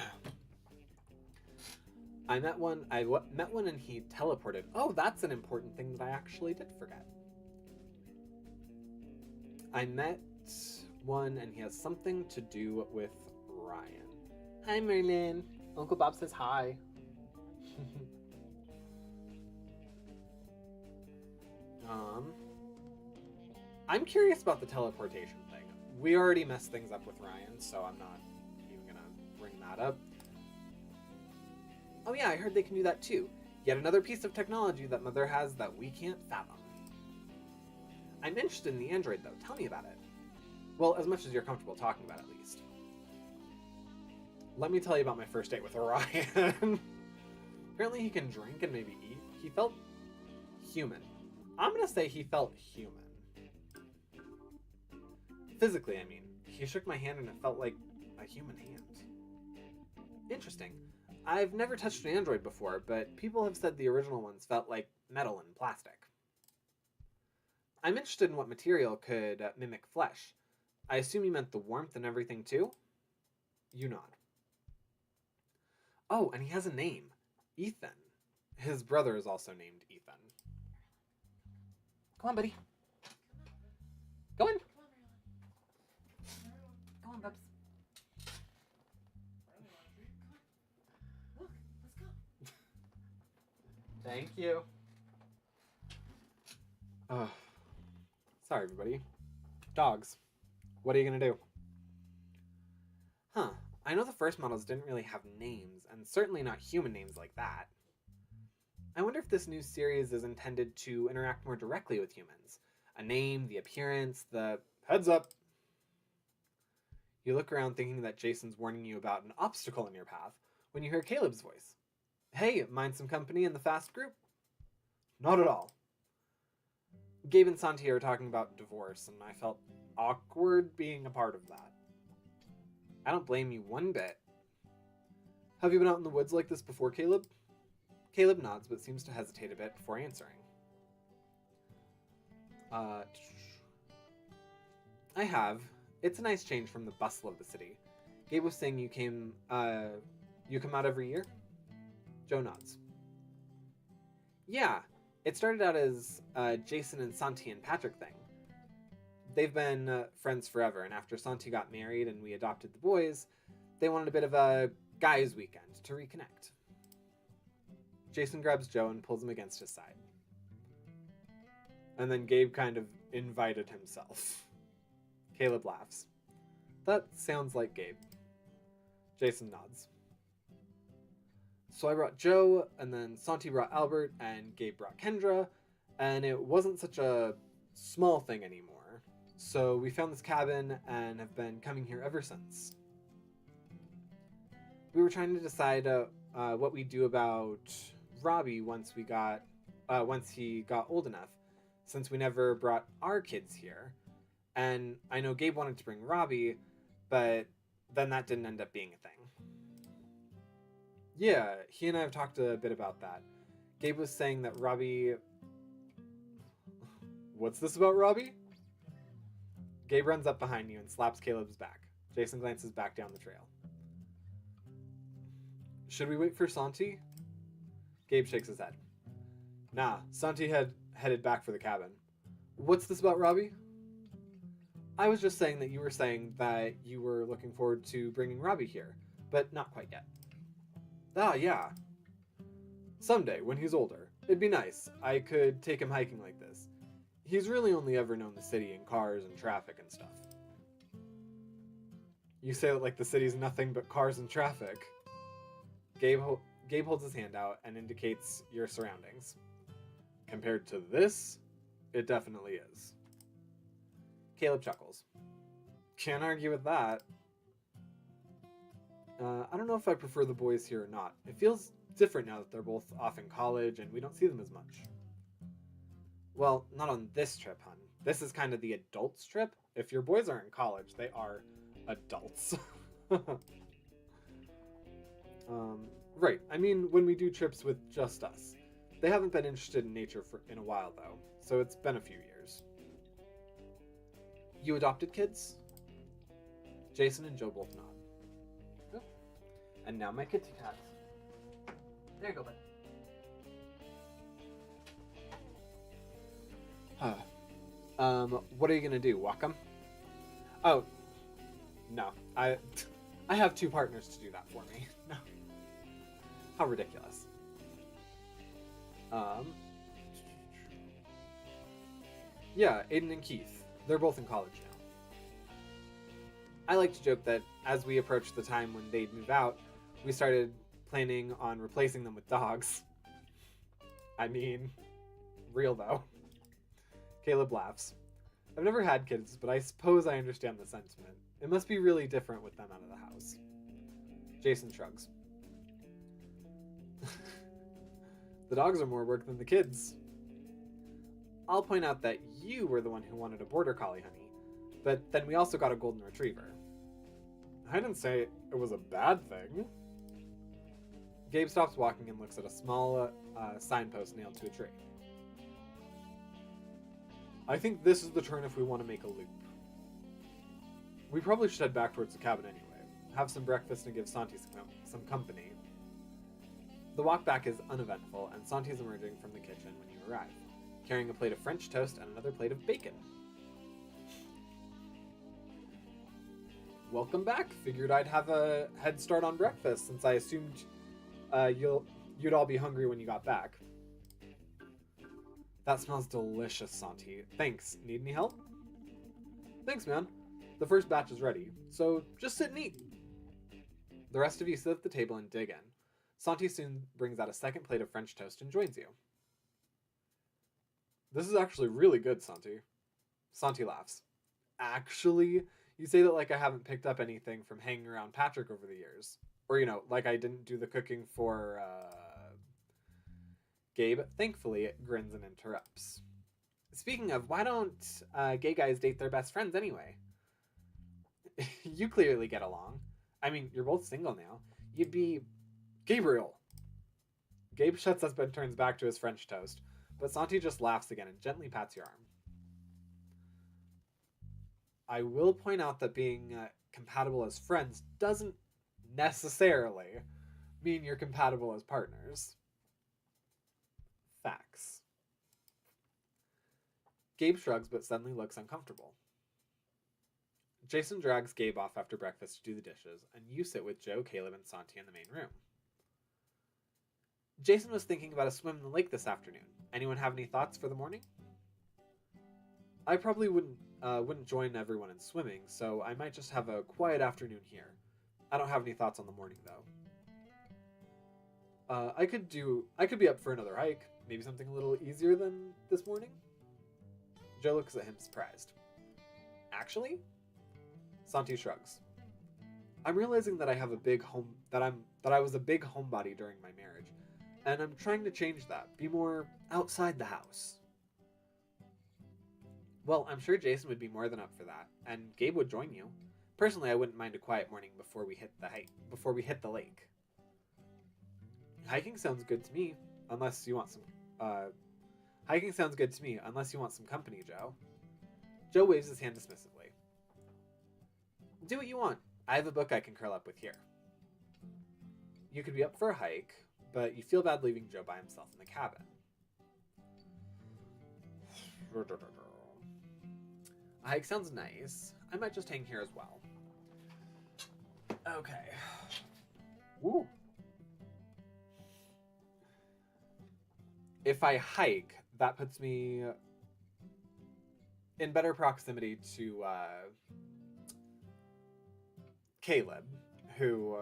I met one and he teleported. Oh, that's an important thing that I actually did forget. I met one and he has something to do with Ryan. Hi, Merlin. Uncle Bob says hi. I'm curious about the teleportation thing. We already messed things up with Ryan, so I'm not even gonna bring that up. Oh yeah, I heard they can do that too. Yet another piece of technology that Mother has that we can't fathom. I'm interested in the android though. Tell me about it. Well, as much as you're comfortable talking about, at least. Let me tell you about my first date with Orion. Apparently he can drink and maybe eat. He felt human. I'm gonna say he felt human. Physically, I mean. He shook my hand and it felt like a human hand. Interesting. I've never touched an android before, but people have said the original ones felt like metal and plastic. I'm interested in what material could mimic flesh. I assume you meant the warmth and everything too? You nod. Oh, and he has a name. Ethan. His brother is also named Ethan. Come on, buddy. Go in. Go on, Bubs. Look, let's go. Thank you. Oh, sorry, everybody. Dogs. What are you gonna do? Huh. I know the first models didn't really have names, and certainly not human names like that. I wonder if this new series is intended to interact more directly with humans. A name, the appearance, the heads up. You look around thinking that Jason's warning you about an obstacle in your path when you hear Caleb's voice. Hey, mind some company in the fast group? Not at all. Gabe and Santi are talking about divorce, and I felt awkward being a part of that. I don't blame you one bit. Have you been out in the woods like this before, Caleb? Caleb nods, but seems to hesitate a bit before answering. I have. It's a nice change from the bustle of the city. Gabe was saying you come out every year? Joe nods. Yeah, it started out as Jason and Santi and Patrick thing. They've been friends forever, and after Santi got married and we adopted the boys, they wanted a bit of a guys' weekend to reconnect. Jason grabs Joe and pulls him against his side. And then Gabe kind of invited himself. Caleb laughs. That sounds like Gabe. Jason nods. So I brought Joe, and then Santi brought Albert, and Gabe brought Kendra, and it wasn't such a small thing anymore. So we found this cabin and have been coming here ever since. We were trying to decide what we do about Robbie once he got old enough, since we never brought our kids here. And I know Gabe wanted to bring Robbie, but then that didn't end up being a thing. Yeah, he and I have talked a bit about that. Gabe was saying that Robbie... What's this about Robbie? Gabe runs up behind you and slaps Caleb's back. Jason glances back down the trail. Should we wait for Santi? Gabe shakes his head. Nah, Santi headed back for the cabin. What's this about Robbie? I was just saying that you were saying that you were looking forward to bringing Robbie here, but not quite yet. Ah, yeah. Someday, when he's older. It'd be nice. I could take him hiking like this. He's really only ever known the city and cars and traffic and stuff. You say it like the city's nothing but cars and traffic. Gabe holds his hand out and indicates your surroundings. Compared to this, it definitely is. Caleb chuckles. Can't argue with that. I don't know if I prefer the boys here or not. It feels different now that they're both off in college and we don't see them as much. Well, not on this trip, hun. This is kind of the adults trip. If your boys are in college, they are adults. Right. I mean, when we do trips with just us. They haven't been interested in nature in a while, though, so it's been a few years. You adopted kids? Jason and Joe both nod. Oh. And now my kitty cat. There you go, bud. What are you gonna do? Walk him? Oh, no. I I have 2 partners to do that for me. No. How ridiculous. Yeah, Aiden and Keith. They're both in college now. I like to joke that as we approached the time when they'd move out, we started planning on replacing them with dogs. I mean, real though. Caleb laughs. I've never had kids, but I suppose I understand the sentiment. It must be really different with them out of the house. Jason shrugs. The dogs are more work than the kids. I'll point out that you were the one who wanted a border collie, honey, but then we also got a golden retriever. I didn't say it was a bad thing. Gabe stops walking and looks at a small signpost nailed to a tree. I think this is the turn if we want to make a loop. We probably should head back towards the cabin anyway. Have some breakfast and give Santi some company. The walk back is uneventful, and Santi's emerging from the kitchen when you arrive, carrying a plate of French toast and another plate of bacon. Welcome back. Figured I'd have a head start on breakfast since I assumed you'd all be hungry when you got back. That smells delicious, Santi. Thanks. Need any help? Thanks, man. The first batch is ready, so just sit and eat. The rest of you sit at the table and dig in. Santi soon brings out a second plate of French toast and joins you. This is actually really good, Santi. Santi laughs. Actually? You say that like I haven't picked up anything from hanging around Patrick over the years. Or, you know, like I didn't do the cooking for, Gabe, thankfully, grins and interrupts. Speaking of, why don't gay guys date their best friends anyway? You clearly get along. I mean, you're both single now. You'd be... Gabriel! Gabe shuts up and turns back to his French toast, but Santi just laughs again and gently pats your arm. I will point out that being compatible as friends doesn't necessarily mean you're compatible as partners. Facts. Gabe shrugs but suddenly looks uncomfortable. Jason drags Gabe off after breakfast to do the dishes, and you sit with Joe, Caleb, and Santi in the main room. Jason was thinking about a swim in the lake this afternoon. Anyone have any thoughts for the morning? I probably wouldn't join everyone in swimming, so I might just have a quiet afternoon here. I don't have any thoughts on the morning though. I could be up for another hike, maybe something a little easier than this morning. Joe looks at him surprised. Actually? Santi shrugs. I'm realizing that I have a big that I was a big homebody during my marriage, and I'm trying to change that, be more outside the house. Well, I'm sure Jason would be more than up for that, and Gabe would join you. Personally, I wouldn't mind a quiet morning before we hit the lake. Hiking sounds good to me, unless you want some company, Joe. Joe waves his hand dismissively. Do what you want. I have a book I can curl up with here. You could be up for a hike, but you feel bad leaving Joe by himself in the cabin. A hike sounds nice. I might just hang here as well. Okay. Woo. If I hike, that puts me in better proximity to Caleb, who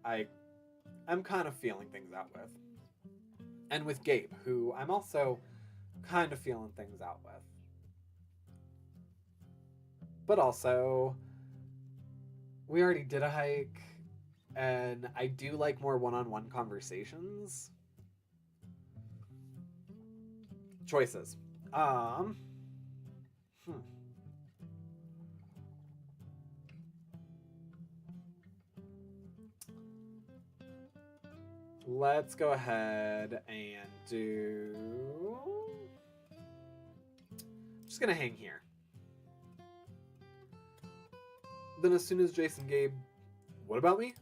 I'm kind of feeling things out with. And with Gabe, who I'm also kind of feeling things out with. But also, we already did a hike, and I do like more one-on-one conversations. Choices. Let's go ahead and do... I'm just gonna hang here. Then as soon as Jason Gabe... What about me?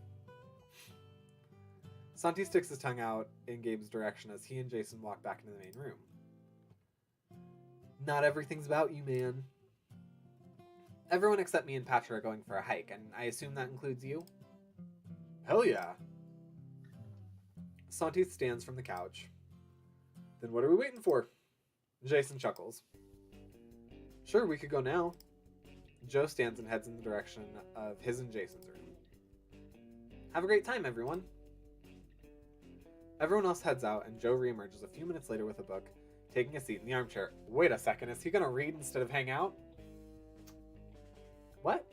Santi sticks his tongue out in Gabe's direction as he and Jason walk back into the main room. Not everything's about you, man. Everyone except me and Patra are going for a hike, and I assume that includes you? Hell yeah. Santi stands from the couch. Then what are we waiting for? Jason chuckles. Sure, we could go now. Joe stands and heads in the direction of his and Jason's room. Have a great time, everyone. Everyone else heads out, and Joe reemerges a few minutes later with a book, taking a seat in the armchair. Wait a second, is he gonna read instead of hang out? What?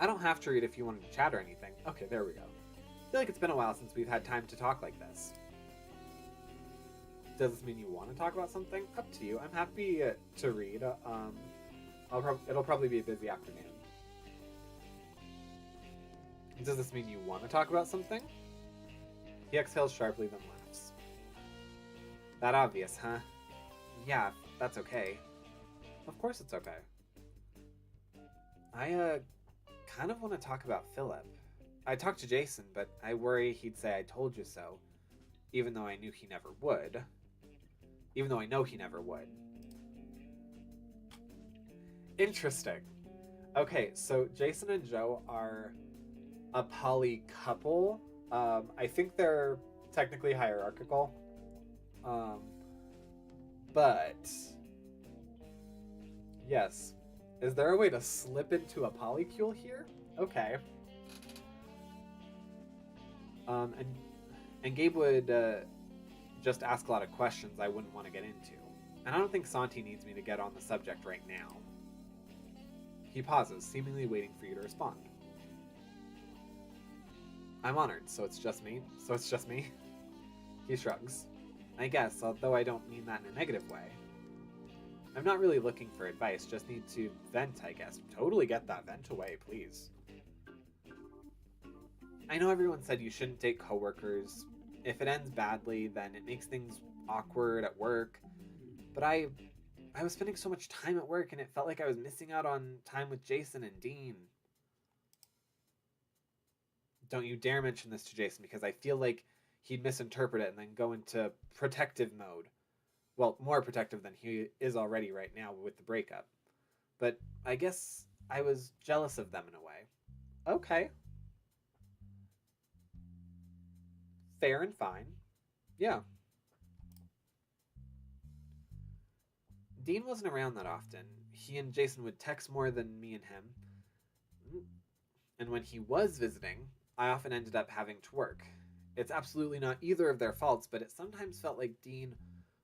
I don't have to read if you wanted to chat or anything. Okay, there we go. I feel like it's been a while since we've had time to talk like this. Does this mean you want to talk about something? Up to you. I'm happy to read. It'll probably be a busy afternoon. Does this mean you want to talk about something? He exhales sharply, then laughs. That obvious, huh? Yeah, that's okay. Of course it's okay. I kind of want to talk about Philip. I talked to Jason, but I worry he'd say I told you so, even though I knew he never would. Even though I know he never would. Interesting. Okay, so Jason and Joe are a poly couple. I think they're technically hierarchical. But yes. Is there a way to slip into a polycule here? Okay. And Gabe would just ask a lot of questions I wouldn't want to get into. And I don't think Santi needs me to get on the subject right now. He pauses, seemingly waiting for you to respond. I'm honored, so it's just me? So it's just me? He shrugs. I guess, although I don't mean that in a negative way. I'm not really looking for advice, just need to vent, I guess. Totally get that vent away, please. I know everyone said you shouldn't date coworkers. If it ends badly, then it makes things awkward at work. But I was spending so much time at work, and it felt like I was missing out on time with Jason and Dean. Don't you dare mention this to Jason, because I feel like he'd misinterpret it and then go into protective mode. Well, more protective than he is already right now with the breakup. But I guess I was jealous of them in a way. Okay. Fair and fine. Yeah. Dean wasn't around that often. He and Jason would text more than me and him. And when he was visiting, I often ended up having to work. It's absolutely not either of their faults, but it sometimes felt like Dean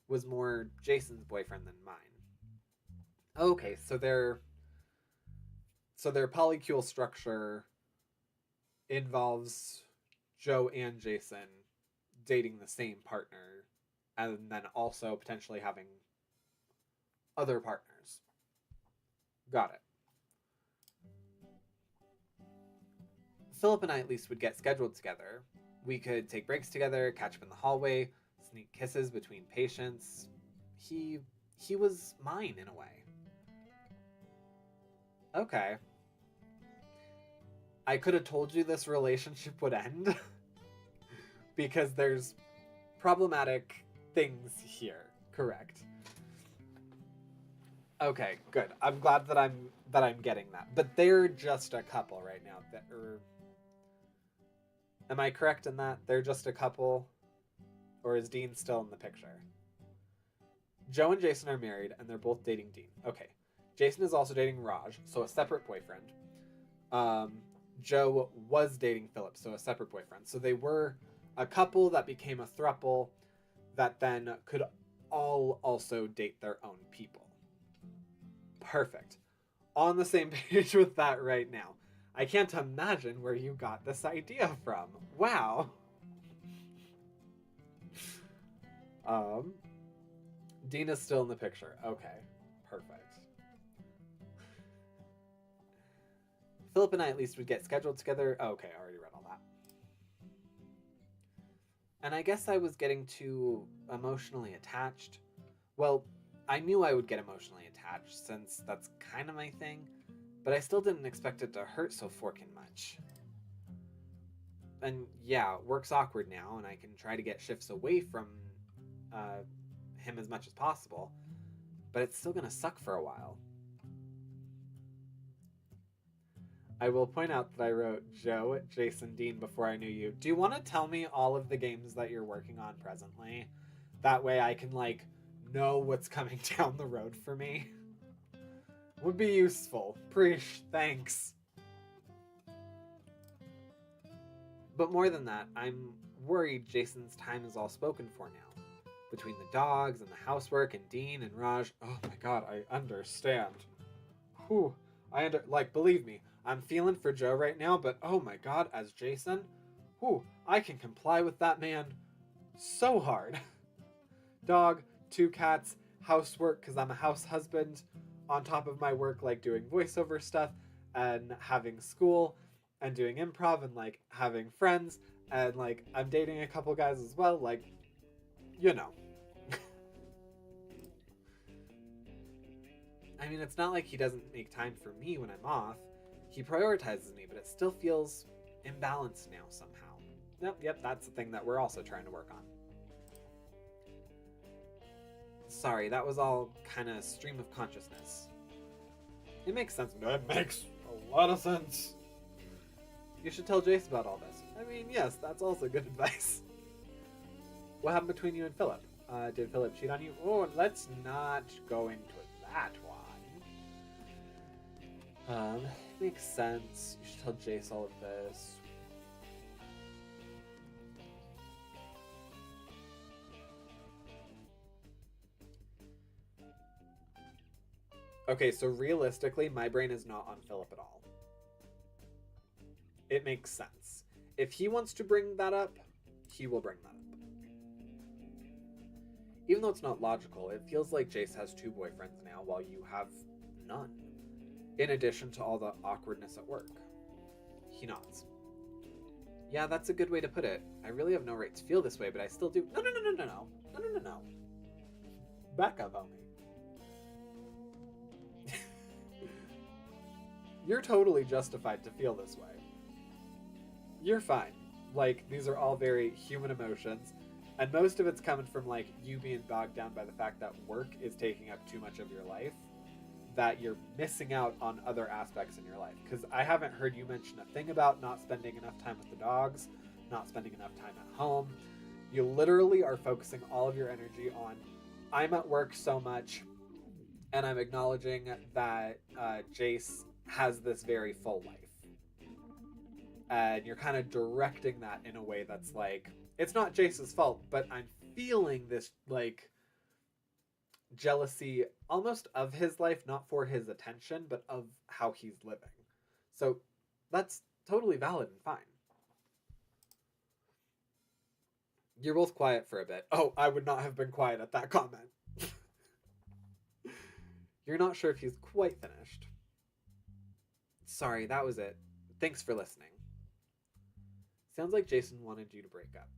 was more Jason's boyfriend than mine. Okay, so their polycule structure involves Joe and Jason dating the same partner, and then also potentially having other partners. Got it. Philip and I at least would get scheduled together. We could take breaks together, catch up in the hallway, sneak kisses between patients. He was mine in a way. Okay. I could have told you this relationship would end because there's problematic things here. Correct. Okay, good. I'm glad that I'm getting that. But they're just a couple right now. Am I correct in that? They're just a couple? Or is Dean still in the picture? Joe and Jason are married, and they're both dating Dean. Okay. Jason is also dating Raj, so a separate boyfriend. Joe was dating Philip, so a separate boyfriend. So they were a couple that became a throuple that then could all also date their own people. Perfect. On the same page with that right now. I can't imagine where you got this idea from. Wow. Dina's still in the picture. Okay. Perfect. Philip and I at least would get scheduled together. Oh, okay, I already read all that. And I guess I was getting too emotionally attached. Well, I knew I would get emotionally attached since that's kind of my thing, but I still didn't expect it to hurt so forkin' much. And yeah, work's awkward now, and I can try to get shifts away from him as much as possible, but it's still gonna suck for a while. I will point out that I wrote Joe, Jason, Dean before I knew you. Do you want to tell me all of the games that you're working on presently? That way I can, like, know what's coming down the road for me. Would be useful. Preesh, thanks. But more than that, I'm worried Jason's time is all spoken for now. Between the dogs and the housework and Dean and Raj. Oh my god, I understand. Whew. Believe me, I'm feeling for Joe right now, but oh my god, as Jason, whew, I can comply with that man so hard. Dog, 2 cats, housework because I'm a house husband, on top of my work, like doing voiceover stuff and having school and doing improv and like having friends and like I'm dating a couple guys as well, like, you know. I mean, it's not like he doesn't make time for me when I'm off. He prioritizes me, but it still feels imbalanced now somehow. Yep, that's the thing that we're also trying to work on. Sorry, that was all kind of stream of consciousness. It makes sense. It makes a lot of sense. You should tell Jace about all this. I mean, yes, that's also good advice. What happened between you and Philip? Did Philip cheat on you? Oh, let's not go into that one. Makes sense. You should tell Jace all of this. Okay, so realistically, my brain is not on Philip at all. It makes sense. If he wants to bring that up, he will bring that up. Even though it's not logical, it feels like Jace has 2 boyfriends now while you have none. In addition to all the awkwardness at work. He nods. Yeah, that's a good way to put it. I really have no right to feel this way, but I still do. No. Back up, homie. You're totally justified to feel this way. You're fine. Like, these are all very human emotions, and most of it's coming from, like, you being bogged down by the fact that work is taking up too much of your life, that you're missing out on other aspects in your life. Because I haven't heard you mention a thing about not spending enough time with the dogs, not spending enough time at home. You literally are focusing all of your energy on, I'm at work so much, and I'm acknowledging that Jace has this very full life. And you're kind of directing that in a way that's like, it's not Jace's fault, but I'm feeling this, like, jealousy almost of his life, not for his attention, but of how he's living. So that's totally valid and fine. You're both quiet for a bit. Oh, I would not have been quiet at that comment. You're not sure if he's quite finished. Sorry, that was it. Thanks for listening. Sounds like Jason wanted you to break up.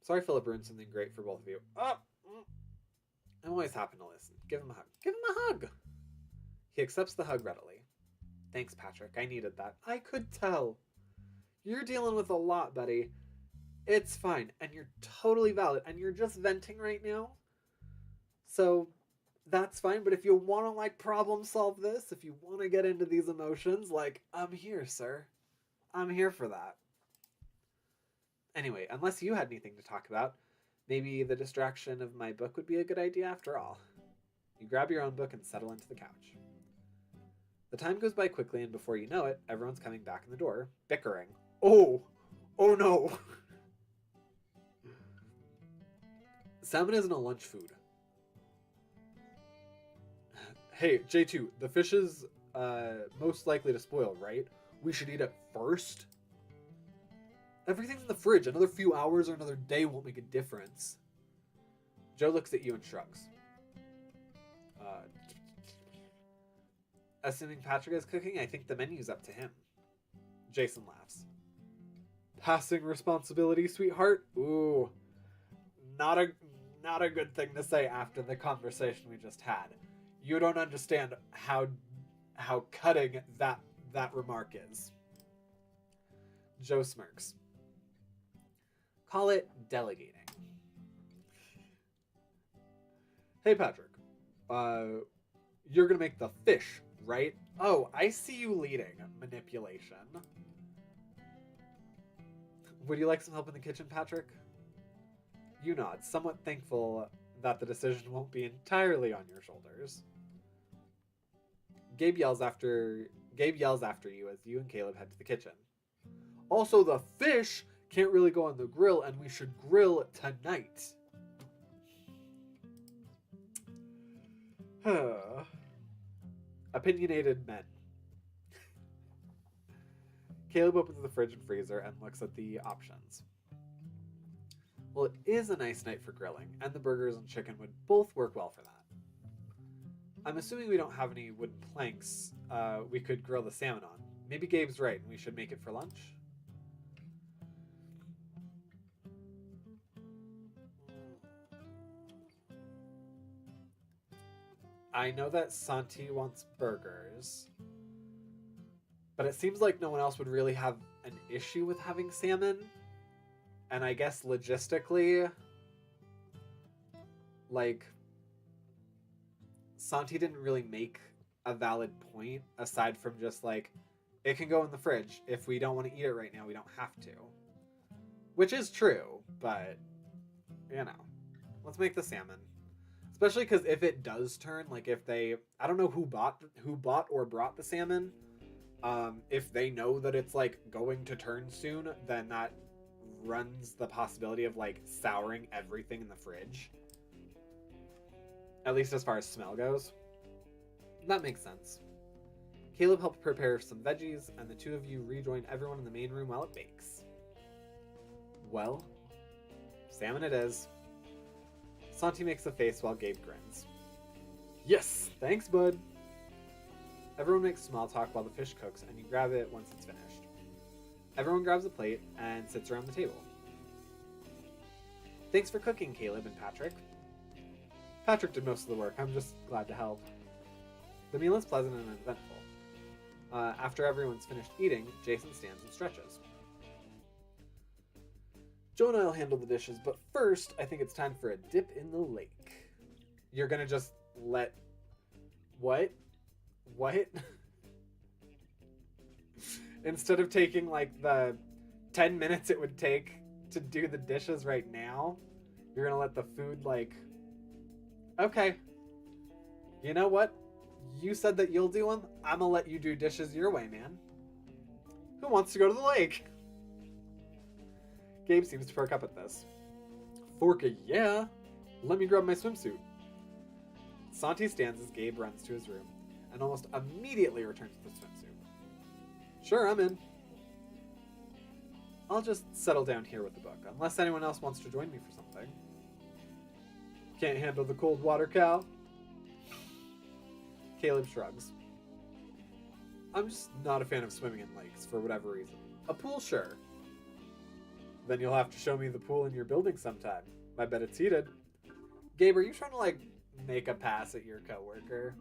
Sorry Philip ruined something great for both of you. I'm always happy to listen. Give him a hug. Give him a hug! He accepts the hug readily. Thanks, Patrick. I needed that. I could tell. You're dealing with a lot, buddy. It's fine. And you're totally valid. And you're just venting right now. So that's fine. But if you want to, like, problem solve this, if you want to get into these emotions, like, I'm here, sir. I'm here for that. Anyway, unless you had anything to talk about, maybe the distraction of my book would be a good idea after all. You grab your own book and settle into the couch. The time goes by quickly, and before you know it, everyone's coming back in the door, bickering. Oh no! Salmon isn't a lunch food. Hey, J2, the fish is most likely to spoil, right? We should eat it first? Everything's in the fridge. Another few hours or another day won't make a difference. Joe looks at you and shrugs. Assuming Patrick is cooking, I think the menu's up to him. Jason laughs. Passing responsibility, sweetheart? Ooh. Not a good thing to say after the conversation we just had. You don't understand how cutting that remark is. Joe smirks. Call it delegating. Hey, Patrick. You're gonna make the fish, right? Oh, I see you leading. Manipulation. Would you like some help in the kitchen, Patrick? You nod, somewhat thankful that the decision won't be entirely on your shoulders. Gabe yells after you as you and Caleb head to the kitchen. Also, the fish can't really go on the grill, and we should grill tonight. Opinionated men. Caleb opens the fridge and freezer and looks at the options. Well, it is a nice night for grilling, and the burgers and chicken would both work well for that. I'm assuming we don't have any wooden planks we could grill the salmon on. Maybe Gabe's right, and we should make it for lunch? I know that Santi wants burgers, but it seems like no one else would really have an issue with having salmon. And I guess logistically, like, Santi didn't really make a valid point aside from just like, it can go in the fridge. If we don't want to eat it right now, we don't have to. Which is true, but, you know, let's make the salmon. Especially because if it does turn, like if they, I don't know who bought or brought the salmon. If they know that it's like going to turn soon, then that runs the possibility of like souring everything in the fridge. At least as far as smell goes. That makes sense. Caleb helped prepare some veggies, and the two of you rejoin everyone in the main room while it bakes. Well, salmon it is. Santi makes a face while Gabe grins. Yes, thanks, bud. Everyone makes small talk while the fish cooks, and you grab it once it's finished. Everyone grabs a plate and sits around the table. Thanks for cooking, Caleb and Patrick. Patrick did most of the work. I'm just glad to help. The meal is pleasant and uneventful. After everyone's finished eating, Jason stands and stretches. Joe and I'll handle the dishes, but first, I think it's time for a dip in the lake. You're gonna just let... What? What? Instead of taking, like, the 10 minutes it would take to do the dishes right now, you're gonna let the food, like... Okay. You know what? You said that you'll do them. I'm gonna let you do dishes your way, man. Who wants to go to the lake? Gabe seems to perk up at this. Forka, yeah. Let me grab my swimsuit. Santi stands as Gabe runs to his room and almost immediately returns with the swimsuit. Sure, I'm in. I'll just settle down here with the book, unless anyone else wants to join me for something. Can't handle the cold water, Cal? Caleb shrugs. I'm just not a fan of swimming in lakes, for whatever reason. A pool, sure. Then you'll have to show me the pool in your building sometime. I bet it's heated. Gabe, are you trying to, like, make a pass at your coworker?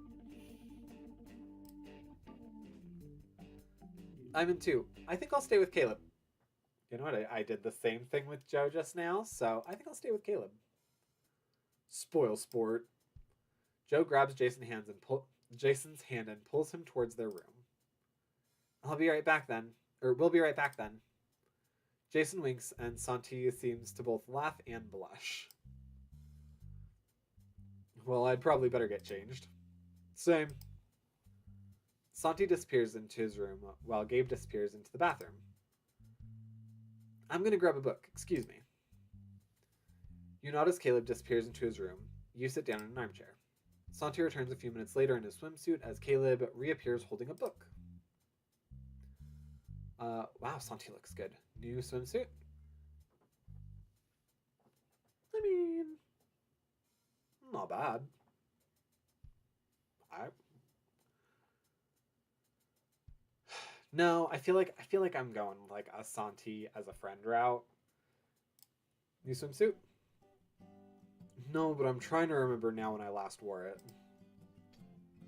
I'm in too. I think I'll stay with Caleb. You know what? I did the same thing with Joe just now, so I think I'll stay with Caleb. Spoil sport. Joe grabs Jason's hand and pulls him towards their room. I'll be right back then. Or we'll be right back then. Jason winks, and Santi seems to both laugh and blush. Well, I'd probably better get changed. Same. Santi disappears into his room, while Gabe disappears into the bathroom. I'm gonna grab a book. Excuse me. You nod as Caleb disappears into his room. You sit down in an armchair. Santi returns a few minutes later in his swimsuit as Caleb reappears holding a book. Wow, Santi looks good. New swimsuit? I mean, not bad. No, I feel like I'm going like a Santi as a friend route. New swimsuit? No, but I'm trying to remember now when I last wore it.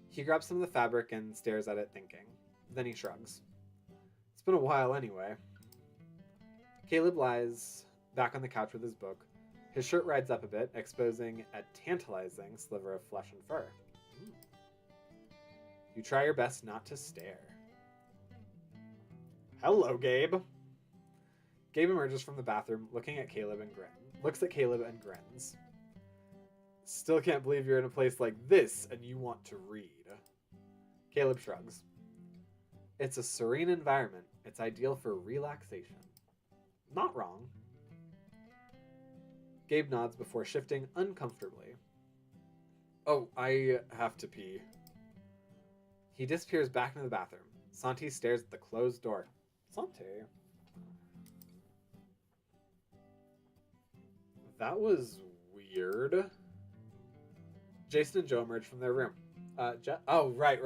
He grabs some of the fabric and stares at it thinking. Then he shrugs. It's been a while anyway. Caleb lies back on the couch with his book. His shirt rides up a bit, exposing a tantalizing sliver of flesh and fur. You try your best not to stare. Hello, Gabe. Gabe emerges from the bathroom, looks at Caleb and grins. Still can't believe you're in a place like this and you want to read. Caleb shrugs. It's a serene environment. It's ideal for relaxation. Not wrong. Gabe nods before shifting uncomfortably. Oh, I have to pee. He disappears back into the bathroom. Santi stares at the closed door. Santi? That was weird. Jason and Joe emerge from their room. Oh, right.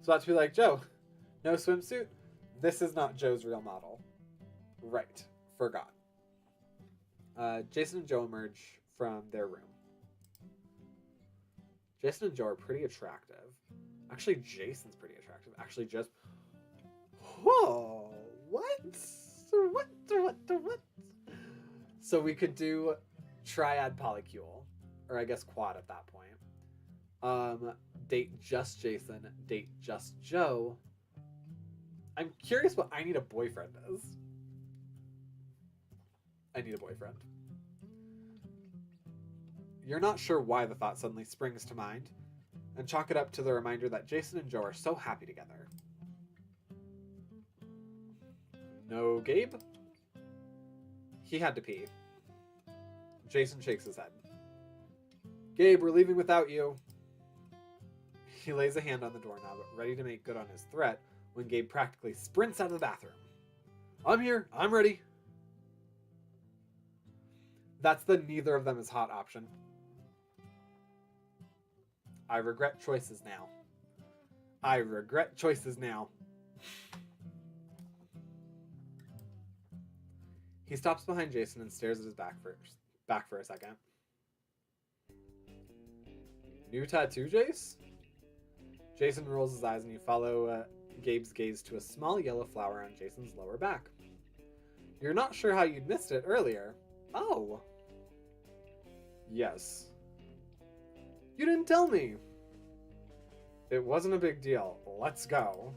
So about to be like, Joe, no swimsuit? This is not Joe's real model. Right. Forgot. Jason and Joe emerge from their room. Jason and Joe are pretty attractive. Actually, Jason's pretty attractive. Actually, just... Whoa! What? So we could do triad polycule. Or I guess quad at that point. Date just Jason. Date just Joe. I'm curious what I need a boyfriend is. I need a boyfriend. You're not sure why the thought suddenly springs to mind, and chalk it up to the reminder that Jason and Joe are so happy together. No, Gabe? He had to pee. Jason shakes his head. Gabe, we're leaving without you. He lays a hand on the doorknob, ready to make good on his threat, when Gabe practically sprints out of the bathroom. I'm here. I'm ready. That's the neither of them is hot option. I regret choices now. I regret choices now. He stops behind Jason and stares at his back for a second. New tattoo, Jace? Jason rolls his eyes and you follow Gabe's gaze to a small yellow flower on Jason's lower back. You're not sure how you'd missed it earlier. Oh. Yes. You didn't tell me. It wasn't a big deal. Let's go.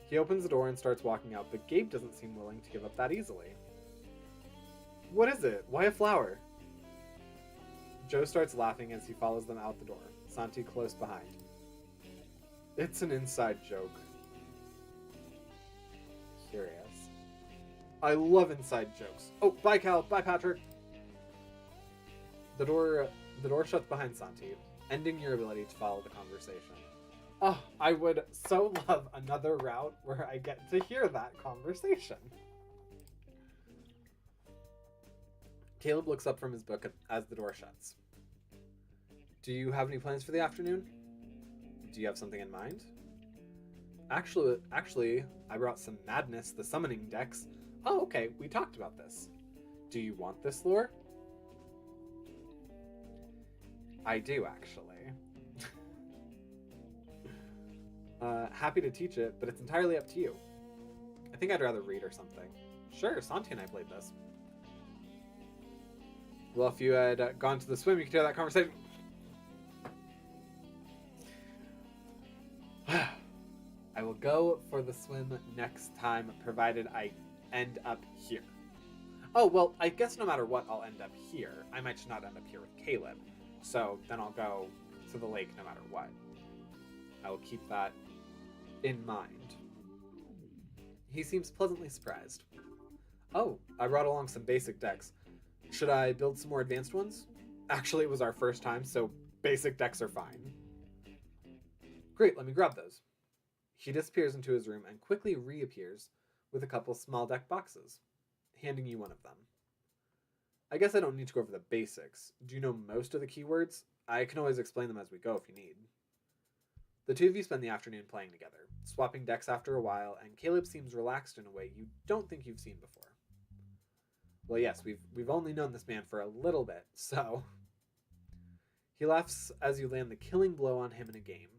He opens the door and starts walking out, but Gabe doesn't seem willing to give up that easily. What is it? Why a flower? Joe starts laughing as he follows them out the door, Santi close behind. It's an inside joke. Curious. I love inside jokes. Oh, bye Cal, bye Patrick. The door shuts behind Santi, ending your ability to follow the conversation. Oh, I would so love another route where I get to hear that conversation. Caleb looks up from his book as the door shuts. Do you have any plans for the afternoon? Do you have something in mind? Actually, I brought some Madness, the summoning decks. Oh, okay, we talked about this. Do you want this lore? I do, actually. Happy to teach it, but it's entirely up to you. I think I'd rather read or something. Sure, Santi and I played this. Well, if you had gone to the swim, you could hear that conversation. I will go for the swim next time, provided I end up here. Oh, well, I guess no matter what, I'll end up here. I might just not end up here with Caleb. So then I'll go to the lake no matter what. I will keep that in mind. He seems pleasantly surprised. Oh, I brought along some basic decks. Should I build some more advanced ones? Actually, it was our first time, so basic decks are fine. Great, let me grab those. He disappears into his room and quickly reappears with a couple small deck boxes, handing you one of them. I guess I don't need to go over the basics. Do you know most of the keywords? I can always explain them as we go if you need. The two of you spend the afternoon playing together, swapping decks after a while, and Caleb seems relaxed in a way you don't think you've seen before. Well, yes, we've only known this man for a little bit, so... He laughs as you land the killing blow on him in a game.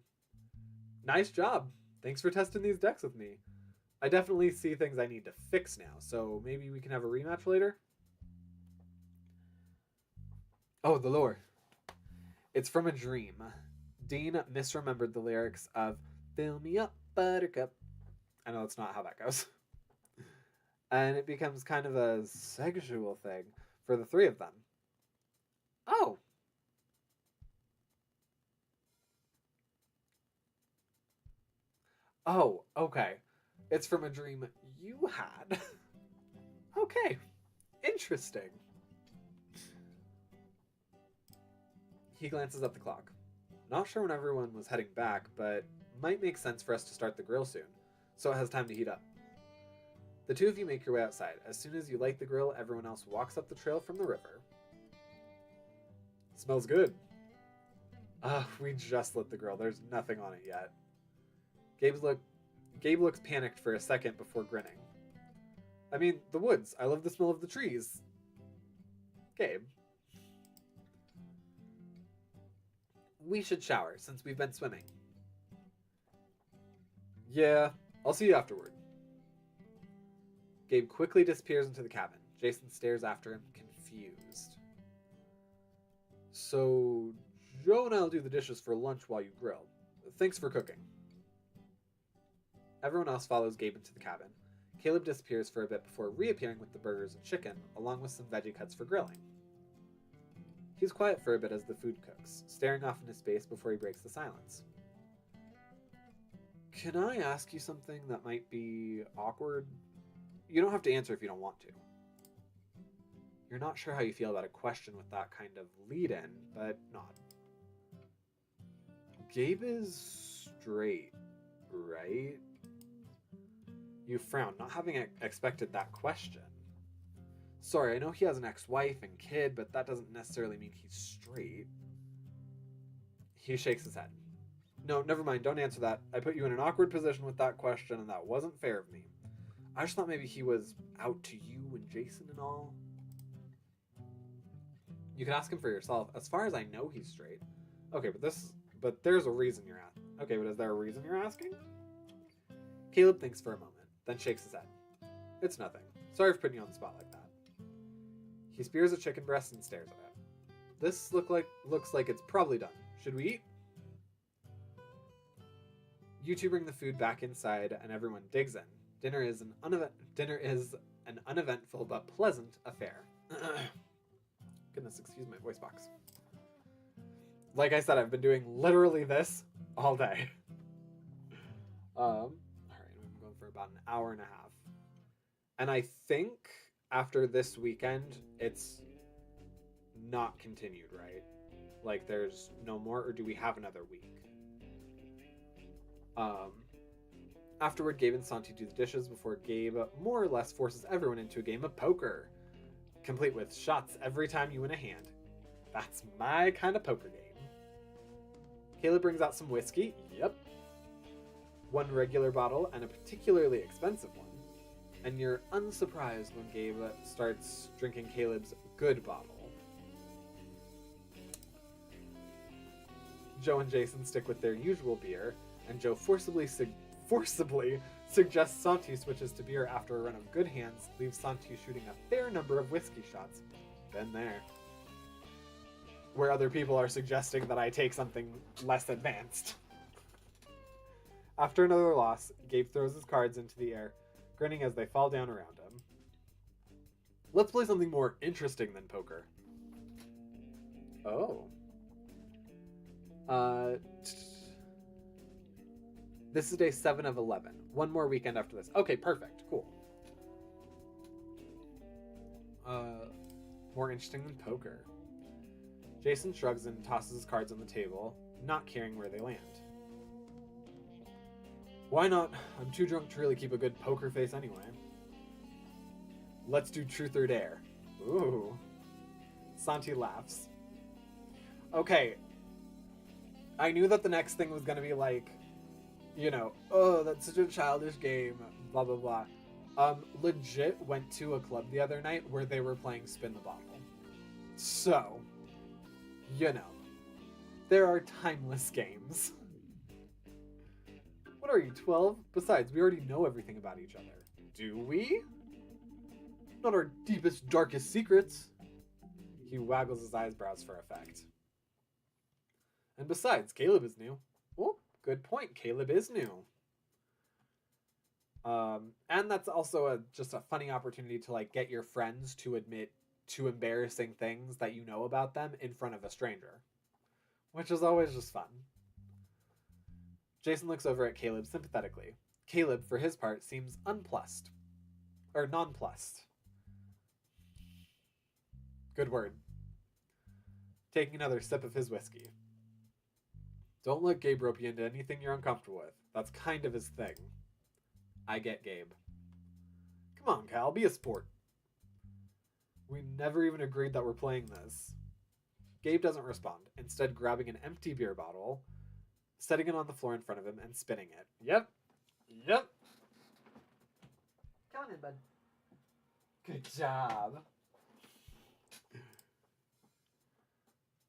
Nice job! Thanks for testing these decks with me. I definitely see things I need to fix now, so maybe we can have a rematch later? Oh, the lore. It's from a dream. Dean misremembered the lyrics of Fill Me Up, Buttercup. I know that's not how that goes. And it becomes kind of a sexual thing for the three of them. Oh. Oh, okay. It's from a dream you had. Okay. Interesting. He glances at the clock. Not sure when everyone was heading back, but might make sense for us to start the grill soon, so it has time to heat up. The two of you make your way outside. As soon as you light the grill, everyone else walks up the trail from the river. Smells good. We just lit the grill. There's nothing on it yet. Gabe looks panicked for a second before grinning. I mean, the woods. I love the smell of the trees. Gabe. We should shower, since we've been swimming. Yeah, I'll see you afterward. Gabe quickly disappears into the cabin. Jason stares after him, confused. So, Joe and I'll do the dishes for lunch while you grill. Thanks for cooking. Everyone else follows Gabe into the cabin. Caleb disappears for a bit before reappearing with the burgers and chicken, along with some veggie cuts for grilling. He's quiet for a bit as the food cooks, staring off into space before he breaks the silence. Can I ask you something that might be awkward? You don't have to answer if you don't want to. You're not sure how you feel about a question with that kind of lead-in, but nod. Gabe is straight, right? You frown, not having expected that question. Sorry, I know he has an ex-wife and kid, but that doesn't necessarily mean he's straight. He shakes his head. No, never mind, don't answer that. I put you in an awkward position with that question, and that wasn't fair of me. I just thought maybe he was out to you and Jason and all. You can ask him for yourself. As far as I know, he's straight. Okay, but there's a reason you're asking. Okay, but is there a reason you're asking? Caleb thinks for a moment, then shakes his head. It's nothing. Sorry for putting you on the spot like that. He spears a chicken breast and stares at it. This looks like it's probably done. Should we eat? You two bring the food back inside, and everyone digs in. Dinner is an uneventful but pleasant affair. Goodness, excuse my voice box. Like I said, I've been doing literally this all day. Alright, I'm going for about an hour and a half. And I think after this weekend, it's not continued, right? Like, there's no more, or do we have another week? Afterward, Gabe and Santi do the dishes before Gabe more or less forces everyone into a game of poker, complete with shots every time you win a hand. That's my kind of poker game. Caleb brings out some whiskey. Yep. One regular bottle and a particularly expensive one. And you're unsurprised when Gabe starts drinking Caleb's good bottle. Joe and Jason stick with their usual beer, and Joe forcibly suggests Santi switches to beer after a run of good hands, leaves Santi shooting a fair number of whiskey shots. Been there. Where other people are suggesting that I take something less advanced. After another loss, Gabe throws his cards into the air, grinning as they fall down around him. Let's play something more interesting than poker. Oh. This is day 7 of 11. One more weekend after this. Okay, perfect. Cool. More interesting than poker. Jason shrugs and tosses his cards on the table, not caring where they land. Why not? I'm too drunk to really keep a good poker face anyway. Let's do truth or dare. Ooh. Santi laughs. Okay. I knew that the next thing was gonna be like, you know, oh, that's such a childish game, blah, blah, blah. Legit went to a club the other night where they were playing Spin the Bottle. So, you know, there are timeless games. What are you, 12? Besides, we already know everything about each other. Do we? Not our deepest, darkest secrets. He waggles his eyebrows for effect. And besides, Caleb is new. Oh, good point. Caleb is new. And that's also just a funny opportunity to like get your friends to admit to embarrassing things that you know about them in front of a stranger, which is always just fun. Jason looks over at Caleb sympathetically. Caleb, for his part, seems unplussed. Or nonplussed. Good word. Taking another sip of his whiskey. Don't let Gabe rope you into anything you're uncomfortable with. That's kind of his thing. I get Gabe. Come on, Cal, be a sport. We never even agreed that we're playing this. Gabe doesn't respond, instead grabbing an empty beer bottle, setting it on the floor in front of him, and spinning it. Yep. Come on in, bud. Good job.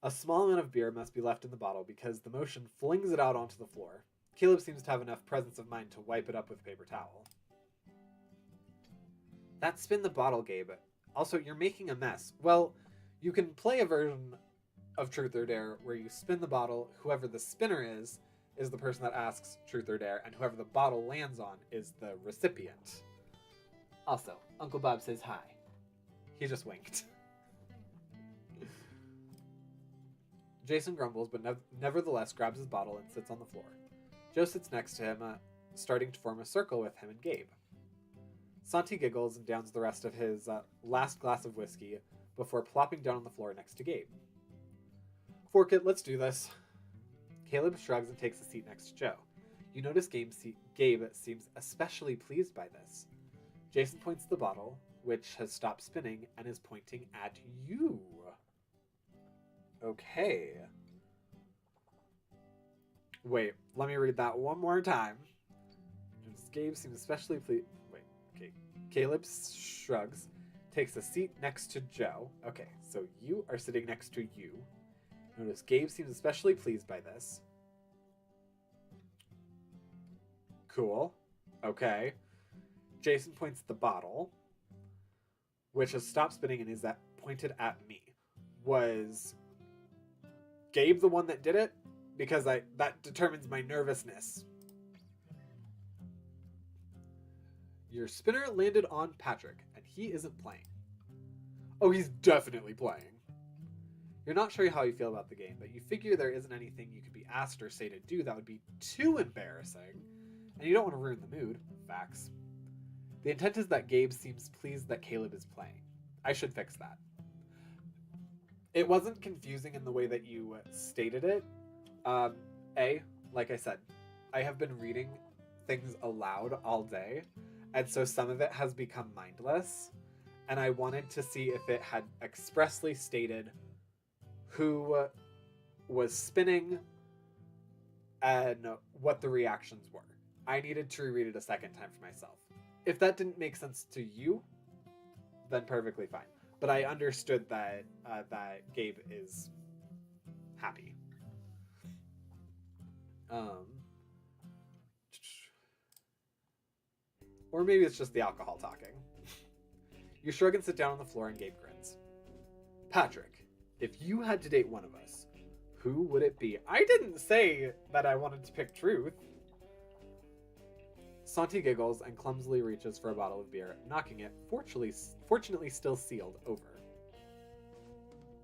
A small amount of beer must be left in the bottle because the motion flings it out onto the floor. Caleb seems to have enough presence of mind to wipe it up with a paper towel. That's spin the bottle, Gabe. Also, you're making a mess. Well, you can play a version of Truth or Dare where you spin the bottle, whoever the spinner is the person that asks Truth or Dare, and whoever the bottle lands on is the recipient. Also, Uncle Bob says hi. He just winked. Jason grumbles, but nevertheless grabs his bottle and sits on the floor. Joe sits next to him, starting to form a circle with him and Gabe. Santi giggles and downs the rest of his last glass of whiskey before plopping down on the floor next to Gabe. Fork it, let's do this. Caleb shrugs and takes a seat next to Joe. You notice Gabe seems especially pleased by this. Jason points to the bottle, which has stopped spinning and is pointing at you. Okay. Wait, let me read that one more time. Gabe seems especially pleased. Wait, okay. Caleb shrugs, takes a seat next to Joe. Okay, so you are sitting next to you. Notice Gabe seems especially pleased by this. Cool. Okay. Jason points at the bottle, which has stopped spinning and is pointed at me. Was Gabe the one that did it? Because that determines my nervousness. Your spinner landed on Patrick, and he isn't playing. Oh, he's definitely playing. You're not sure how you feel about the game, but you figure there isn't anything you could be asked or say to do that would be too embarrassing, and you don't want to ruin the mood. Facts. The intent is that Gabe seems pleased that Caleb is playing. I should fix that. It wasn't confusing in the way that you stated it. Like I said, I have been reading things aloud all day, and so some of it has become mindless, and I wanted to see if it had expressly stated who was spinning and what the reactions were. I needed to reread it a second time for myself. If that didn't make sense to you, then perfectly fine. But I understood that Gabe is happy. Or maybe it's just the alcohol talking. You shrug and sit down on the floor, and Gabe grins. Patrick, if you had to date one of us, who would it be? I didn't say that I wanted to pick Truth. Santi giggles and clumsily reaches for a bottle of beer, knocking it, fortunately still sealed, over.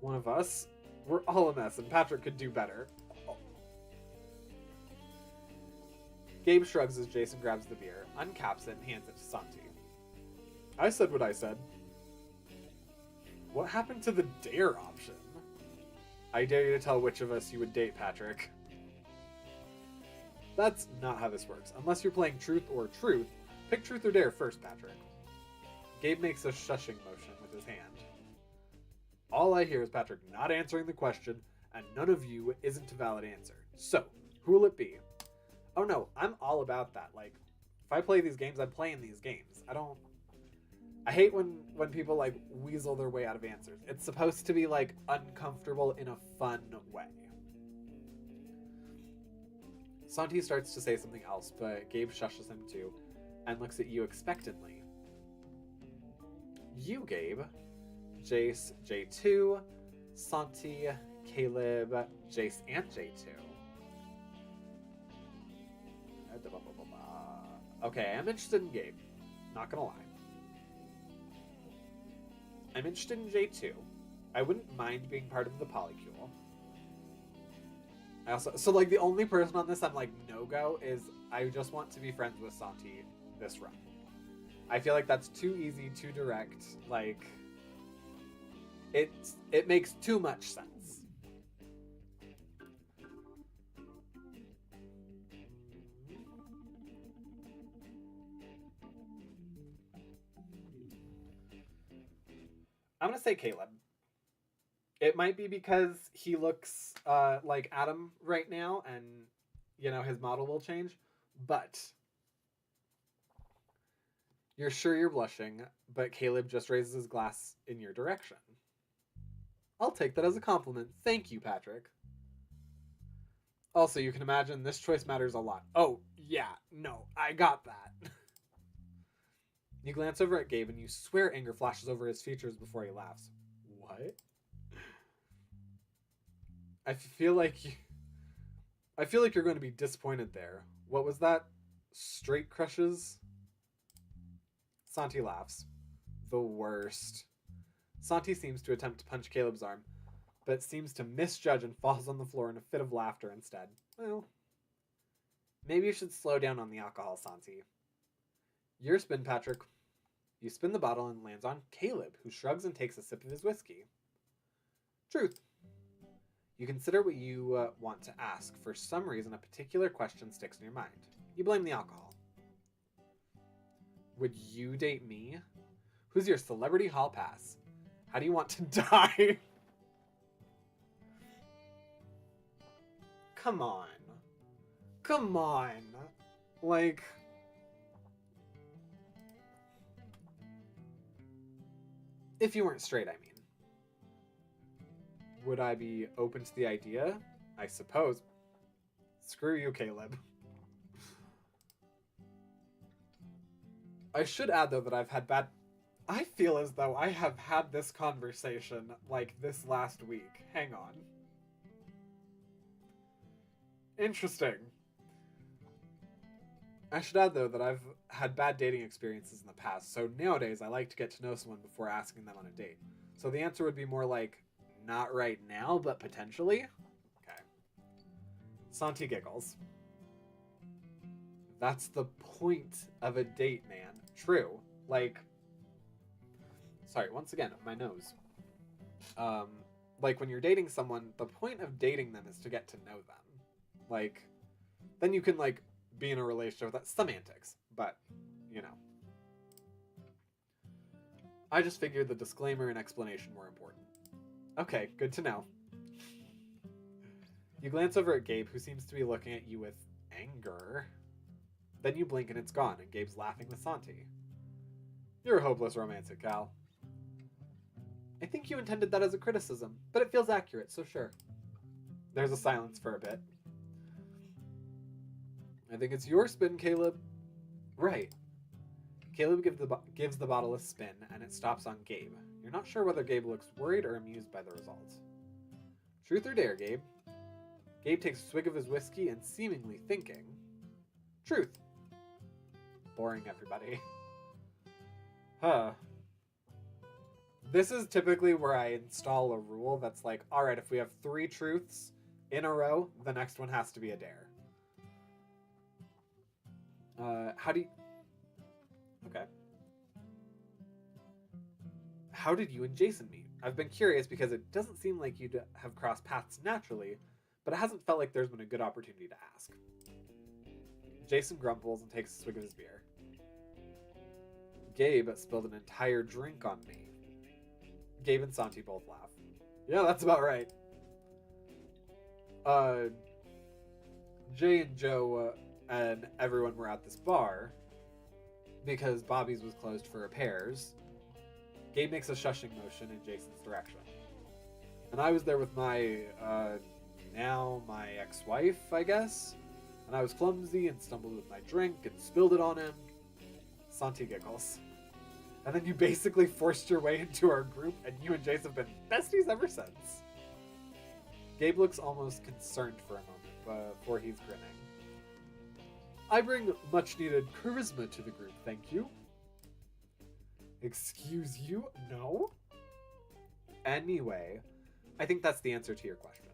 One of us? We're all a mess, and Patrick could do better. Oh. Gabe shrugs as Jason grabs the beer, uncaps it, and hands it to Santi. I said what I said. What happened to the dare option? I dare you to tell which of us you would date, Patrick. That's not how this works. Unless you're playing Truth or Truth, pick Truth or Dare first, Patrick. Gabe makes a shushing motion with his hand. All I hear is Patrick not answering the question, and none of you isn't a valid answer. So, who will it be? Oh no, I'm all about that. Like, if I play these games, I'm playing these games. I hate when people, like, weasel their way out of answers. It's supposed to be, like, uncomfortable in a fun way. Santi starts to say something else, but Gabe shushes him too, and looks at you expectantly. You, Gabe. Jace, J2, Santi, Caleb, Jace, and J2. Okay, I'm interested in Gabe. Not gonna lie. I'm interested in J2. I wouldn't mind being part of the polycule. I also, so like the only person on this I'm like no-go is I just want to be friends with Santi this run. I feel like that's too easy, too direct. Like, it makes too much sense. I'm gonna say Caleb. It might be because he looks like Adam right now, and you know his model will change. But you're sure you're blushing, but Caleb just raises his glass in your direction. I'll take that as a compliment. Thank you, Patrick. Also, you can imagine this choice matters a lot. Oh, yeah, no, I got that. You glance over at Gabe and you swear anger flashes over his features before he laughs. What? I feel like you're going to be disappointed there. What was that? Straight crushes? Santi laughs. The worst. Santi seems to attempt to punch Caleb's arm, but seems to misjudge and falls on the floor in a fit of laughter instead. Well, maybe you should slow down on the alcohol, Santi. Your spin, Patrick. You spin the bottle and lands on Caleb, who shrugs and takes a sip of his whiskey. Truth. You consider what you want to ask. For some reason, a particular question sticks in your mind. You blame the alcohol. Would you date me? Who's your celebrity hall pass? How do you want to die? Come on. Come on. Like... if you weren't straight, I mean. Would I be open to the idea? I suppose. Screw you, Caleb. I should add, though, that I've had bad... I feel as though I have had this conversation, like, this last week. Hang on. Interesting. I should add, though, that I've had bad dating experiences in the past, so nowadays I like to get to know someone before asking them on a date. So the answer would be more like, not right now, but potentially? Okay. Santi giggles. That's the point of a date, man. True. Like... sorry, once again, my nose. Like, when you're dating someone, the point of dating them is to get to know them. Like, then you can, like, be in a relationship with that. Semantics, but, you know. I just figured the disclaimer and explanation were important. Okay, good to know. You glance over at Gabe, who seems to be looking at you with anger. Then you blink and it's gone, and Gabe's laughing with Santi. You're a hopeless romantic, Cal. I think you intended that as a criticism, but it feels accurate, so sure. There's a silence for a bit. I think it's your spin, Caleb. Right. Caleb gives the bottle a spin, and it stops on Gabe. You're not sure whether Gabe looks worried or amused by the result. Truth or dare, Gabe? Gabe takes a swig of his whiskey and seemingly thinking. Truth. Boring, everybody. Huh. This is typically where I install a rule that's like, alright, if we have 3 truths in a row, the next one has to be a dare. How do you... okay. How did you and Jason meet? I've been curious because it doesn't seem like you'd have crossed paths naturally, but it hasn't felt like there's been a good opportunity to ask. Jason grumbles and takes a swig of his beer. Gabe spilled an entire drink on me. Gabe and Santi both laugh. Yeah, that's about right. Jay and Joe and everyone were at this bar because Bobby's was closed for repairs. Gabe makes a shushing motion in Jason's direction. And I was there with my, now my ex-wife, I guess. And I was clumsy and stumbled with my drink and spilled it on him. Santi giggles. And then you basically forced your way into our group, and you and Jason have been besties ever since. Gabe looks almost concerned for a moment before he's grinning. I bring much needed charisma to the group, thank you. Excuse you? No? Anyway, I think that's the answer to your question.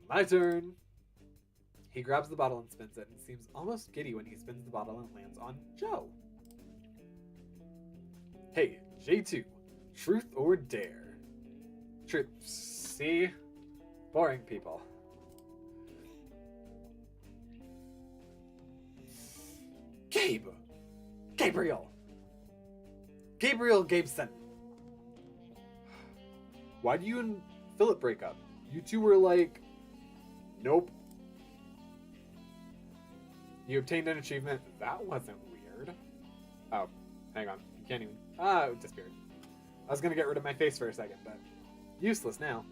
My turn! He grabs the bottle and spins it and seems almost giddy when he spins the bottle and lands on Joe. Hey, J2, truth or dare? Truth. See? Boring people. Gabe! Gabriel! Gabriel Gabeson! Why do you and Philip break up? You two were like... Nope. You obtained an achievement? That wasn't weird. Oh, hang on. You can't even... Ah, it disappeared. I was gonna get rid of my face for a second, but... Useless now.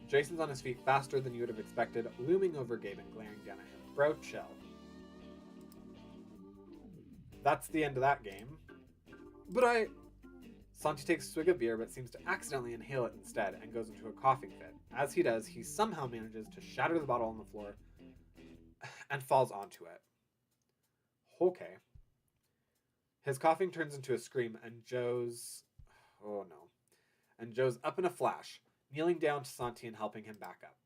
Jason's on his feet faster than you would have expected, looming over Gabe and glaring down at him. Bro, chill. That's the end of that game. But Santi takes a swig of beer, but seems to accidentally inhale it instead and goes into a coughing fit. As he does, he somehow manages to shatter the bottle on the floor and falls onto it. Okay. His coughing turns into a scream, and Joe's... Oh no. And Joe's up in a flash, kneeling down to Santi and helping him back up.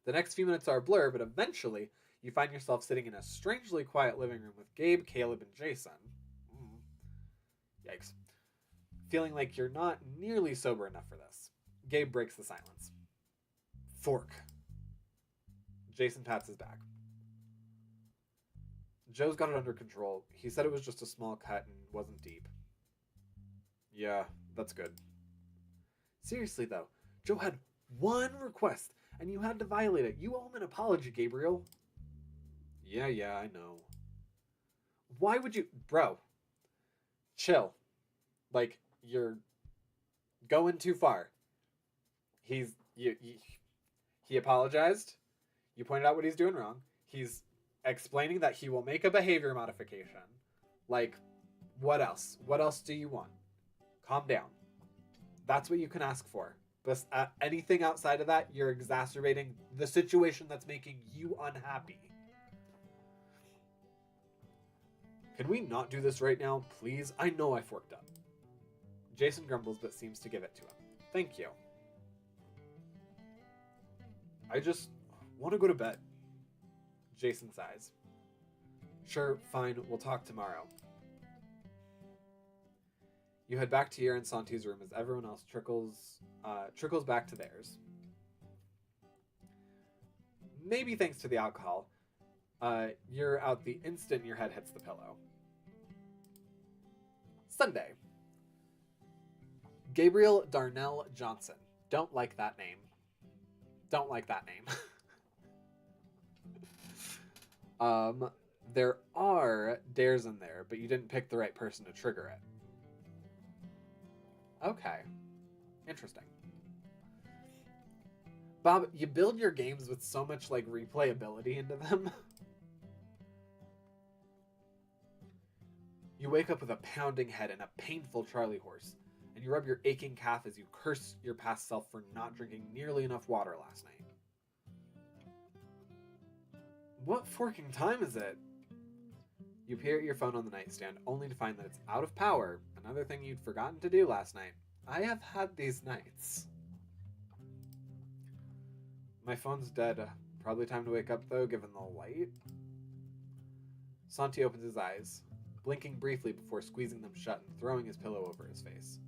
The next few minutes are a blur, but eventually you find yourself sitting in a strangely quiet living room with Gabe, Caleb, and Jason. Yikes. Feeling like you're not nearly sober enough for this. Gabe breaks the silence. Fork. Jason pats his back. Joe's got it under control. He said it was just a small cut and wasn't deep. Yeah, that's good. Seriously, though, Joe had one request, and you had to violate it. You owe him an apology, Gabriel. Yeah, I know. Why would you... Bro, chill. Like, you're going too far. He apologized. You pointed out what he's doing wrong. He's explaining that he will make a behavior modification. Like, what else? What else do you want? Calm down. That's what you can ask for. But anything outside of that, you're exacerbating the situation that's making you unhappy. Can we not do this right now, please? I know I forked up. Jason grumbles but seems to give it to him. Thank you. I just want to go to bed. Jason sighs. Sure, fine, we'll talk tomorrow. You head back to your and Santi's room as everyone else trickles back to theirs. Maybe thanks to the alcohol, you're out the instant your head hits the pillow. Sunday. Gabriel Darnell Johnson. Don't like that name. Don't like that name. There are dares in there, but you didn't pick the right person to trigger it. Okay. Interesting. Bob, you build your games with so much, like, replayability into them. You wake up with a pounding head and a painful Charlie horse, and you rub your aching calf as you curse your past self for not drinking nearly enough water last night. What forking time is it? You peer at your phone on the nightstand, only to find that it's out of power, another thing you'd forgotten to do last night. I have had these nights. My phone's dead. Probably time to wake up, though, given the light. Santi opens his eyes, blinking briefly before squeezing them shut and throwing his pillow over his face.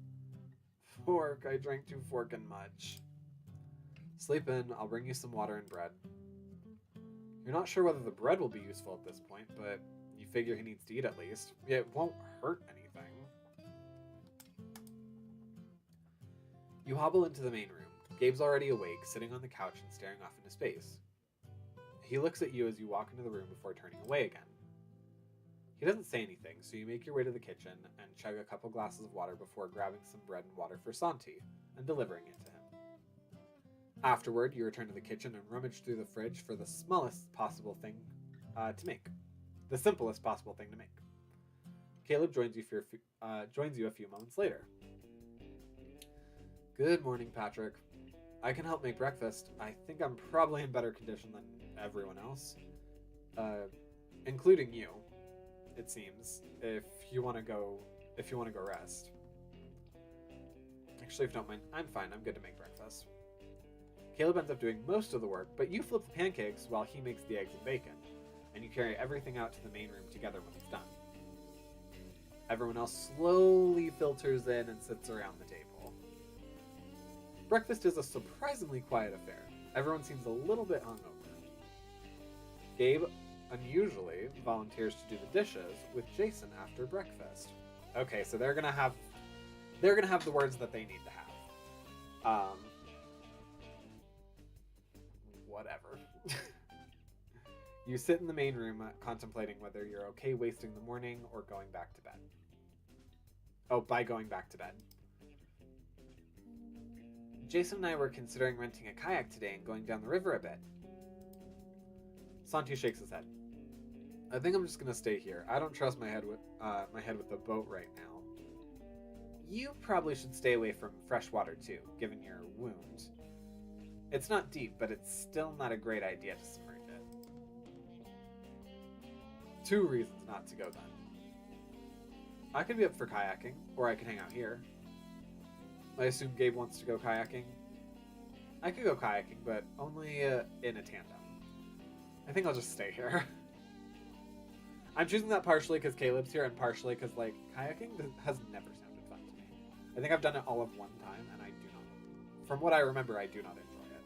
Fork, I drank too forkin' much. Sleep in, I'll bring you some water and bread. You're not sure whether the bread will be useful at this point, but you figure he needs to eat at least. It won't hurt anything. You hobble into the main room. Gabe's already awake, sitting on the couch and staring off into space. He looks at you as you walk into the room before turning away again. He doesn't say anything, so you make your way to the kitchen and chug a couple glasses of water before grabbing some bread and water for Santi and delivering it to him. Afterward, you return to the kitchen and rummage through the fridge for the smallest possible thing to make. The simplest possible thing to make. Caleb joins you a few moments later. Good morning, Patrick. I can help make breakfast. I think I'm probably in better condition than everyone else. Including you, it seems, if you want to go rest. Actually, if you don't mind, I'm fine. I'm good to make breakfast. Caleb ends up doing most of the work, but you flip the pancakes while he makes the eggs and bacon, and you carry everything out to the main room together when it's done. Everyone else slowly filters in and sits around the table. Breakfast is a surprisingly quiet affair. Everyone seems a little bit hungover. Gabe unusually volunteers to do the dishes with Jason after breakfast. Okay, so they're gonna have the words that they need to have. Whatever. You sit in the main room contemplating whether you're okay wasting the morning or going back to bed. Oh, by going back to bed. Jason and I were considering renting a kayak today and going down the river a bit. Santi shakes his head. I think I'm just gonna stay here. I don't trust my head with the boat right now. You probably should stay away from fresh water too, given your wound. It's not deep, but it's still not a great idea to submerge it. 2 reasons not to go then. I could be up for kayaking, or I could hang out here. I assume Gabe wants to go kayaking. I could go kayaking, but only in a tandem. I think I'll just stay here. I'm choosing that partially because Caleb's here, and partially because, like, kayaking has never sounded fun to me. I think I've done it all of one time, and I do not. From what I remember, I do not enjoy it.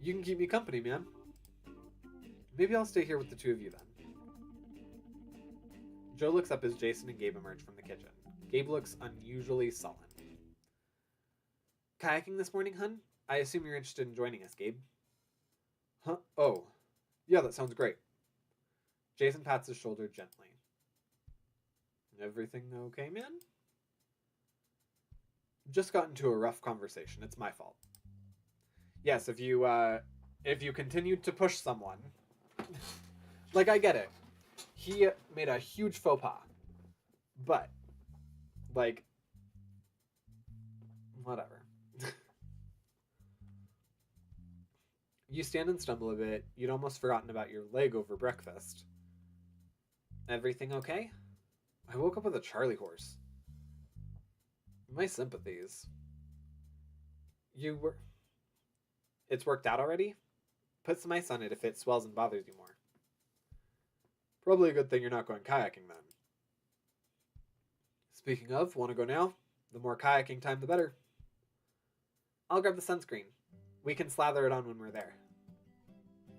You can keep me company, man. Maybe I'll stay here with the 2 of you then. Joe looks up as Jason and Gabe emerge from the kitchen. Gabe looks unusually sullen. Kayaking this morning, hun? I assume you're interested in joining us, Gabe. Huh? Oh. Yeah, that sounds great. Jason pats his shoulder gently. Everything okay, man? Just got into a rough conversation. It's my fault. Yes, if you continued to push someone... Like, I get it. He made a huge faux pas. But, like, whatever. You stand and stumble a bit. You'd almost forgotten about your leg over breakfast. Everything okay? I woke up with a Charlie horse. My sympathies. It's worked out already? Put some ice on it if it swells and bothers you more. Probably a good thing you're not going kayaking then. Speaking of, want to go now? The more kayaking time, the better. I'll grab the sunscreen. We can slather it on when we're there.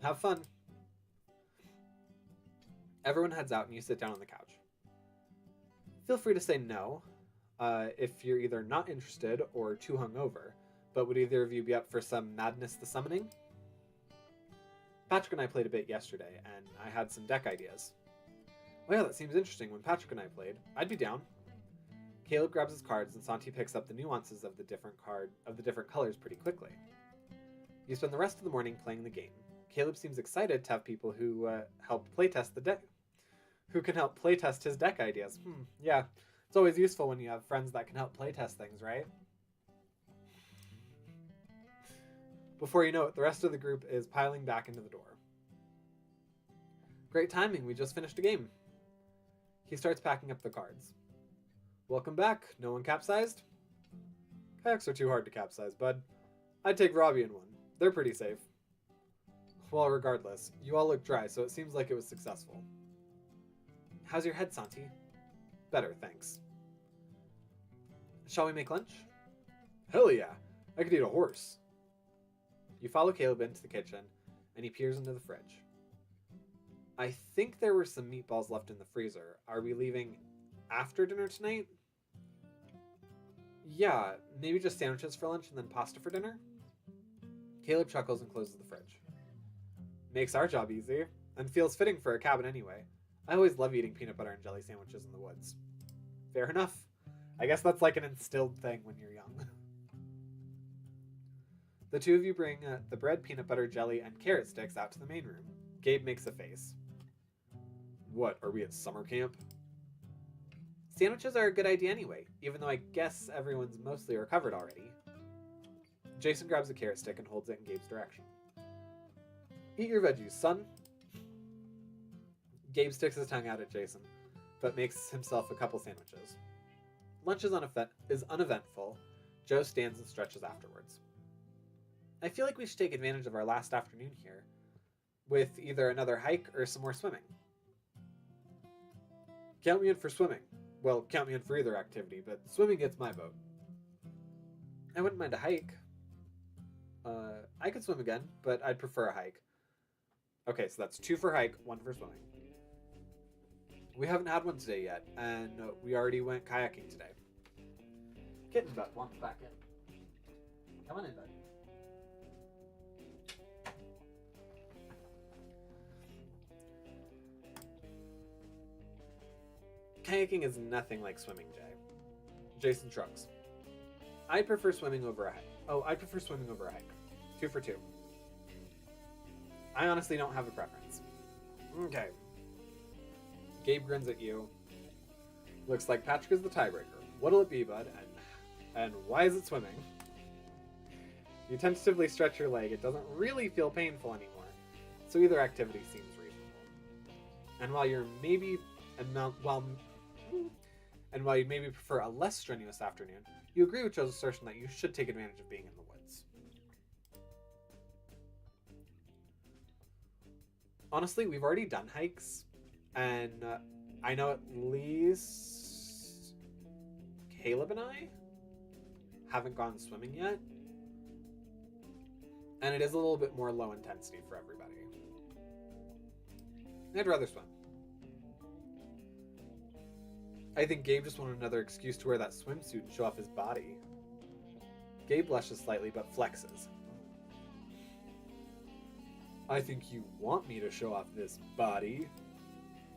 Have fun. Everyone heads out and you sit down on the couch. Feel free to say no if you're either not interested or too hungover, but would either of you be up for some Madness the Summoning? Patrick and I played a bit yesterday, and I had some deck ideas. Oh yeah, that seems interesting. When Patrick and I played, I'd be down. Caleb grabs his cards, and Santi picks up the nuances of the different colors pretty quickly. You spend the rest of the morning playing the game. Caleb seems excited to have people who help playtest the deck, who can help playtest his deck ideas. Yeah, it's always useful when you have friends that can help playtest things, right? Before you know it, the rest of the group is piling back into the door. Great timing, we just finished a game. He starts packing up the cards. Welcome back, no one capsized? Kayaks are too hard to capsize, bud. I'd take Robbie in one. They're pretty safe. Well, regardless, you all look dry, so it seems like it was successful. How's your head, Santi? Better, thanks. Shall we make lunch? Hell yeah, I could eat a horse. You follow Caleb into the kitchen, and he peers into the fridge. I think there were some meatballs left in the freezer. Are we leaving after dinner tonight? Yeah, maybe just sandwiches for lunch and then pasta for dinner? Caleb chuckles and closes the fridge. Makes our job easy, and feels fitting for a cabin anyway. I always love eating peanut butter and jelly sandwiches in the woods. Fair enough. I guess that's like an instilled thing when you're young. The 2 of you bring the bread, peanut butter, jelly, and carrot sticks out to the main room. Gabe makes a face. What, are we at summer camp? Sandwiches are a good idea anyway, even though I guess everyone's mostly recovered already. Jason grabs a carrot stick and holds it in Gabe's direction. Eat your veggies, son. Gabe sticks his tongue out at Jason, but makes himself a couple sandwiches. Lunch is uneventful. Joe stands and stretches afterwards. I feel like we should take advantage of our last afternoon here, with either another hike or some more swimming. Count me in for swimming. Well, count me in for either activity, but swimming gets my vote. I wouldn't mind a hike. I could swim again, but I'd prefer a hike. Okay, so that's 2 for hike, 1 for swimming. We haven't had one today yet, and we already went kayaking today. Get in bed, walk back in. Come on in bed. Kayaking is nothing like swimming, Jay. Jason shrugs. I'd prefer swimming over a hike. I'd prefer swimming over a hike. 2 for 2. I honestly don't have a preference. Okay. Gabe grins at you. Looks like Patrick is the tiebreaker. What'll it be, bud? And why is it swimming? You tentatively stretch your leg. It doesn't really feel painful anymore, so either activity seems reasonable. And while you maybe prefer a less strenuous afternoon, you agree with Joe's assertion that you should take advantage of being in the woods. Honestly, we've already done hikes, and I know at least Caleb and I haven't gone swimming yet, and it is a little bit more low intensity for everybody. I'd rather swim. I think Gabe just wanted another excuse to wear that swimsuit and show off his body. Gabe blushes slightly but flexes. I think you want me to show off this body.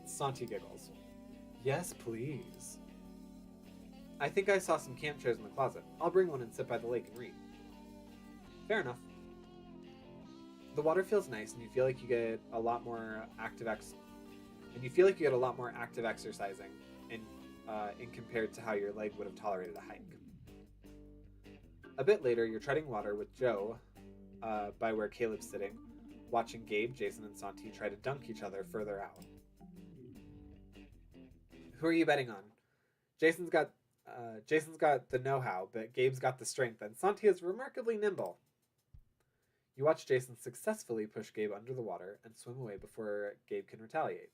Santi giggles. Yes, please. I think I saw some camp chairs in the closet. I'll bring one and sit by the lake and read. Fair enough. The water feels nice, and you feel like you get a lot more active exercising in compared to how your leg would have tolerated a hike. A bit later, you're treading water with Joe by where Caleb's sitting, watching Gabe, Jason, and Santi try to dunk each other further out. Who are you betting on? Jason's got the know-how, but Gabe's got the strength, and Santi is remarkably nimble. You watch Jason successfully push Gabe under the water and swim away before Gabe can retaliate.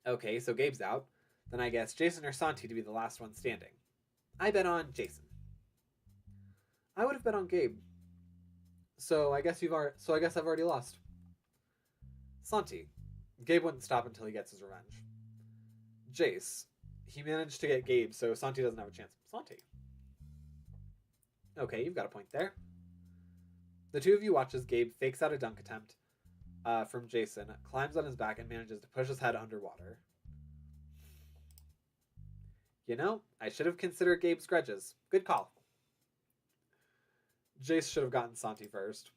Okay, so Gabe's out. Then I guess Jason or Santi to be the last one standing. I bet on Jason. I would have bet on Gabe. So I guess I've already lost. Santi. Gabe wouldn't stop until he gets his revenge. Jace. He managed to get Gabe, so Santi doesn't have a chance. Santi. Okay, you've got a point there. The two of you watch as Gabe fakes out a dunk attempt from Jason, climbs on his back, and manages to push his head underwater. You know, I should have considered Gabe's grudges. Good call. Jace should have gotten Santi first.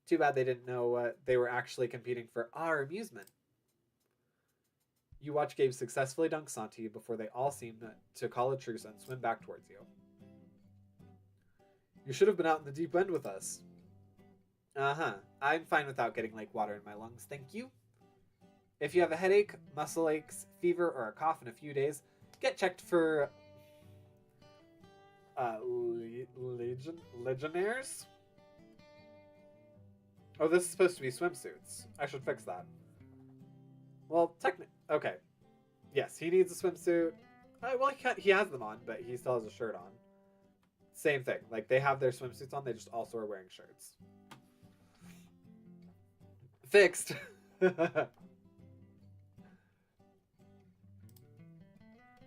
Too bad they didn't know they were actually competing for our amusement. You watch Gabe successfully dunk Santi before they all seem to call a truce and swim back towards you. You should have been out in the deep end with us. Uh-huh. I'm fine without getting lake water in my lungs, thank you. If you have a headache, muscle aches, fever, or a cough in a few days, get checked for legionnaires? Oh, this is supposed to be swimsuits. I should fix that. Well, okay. Yes, he needs a swimsuit. He has them on, but he still has a shirt on. Same thing. Like, they have their swimsuits on, they just also are wearing shirts. Fixed!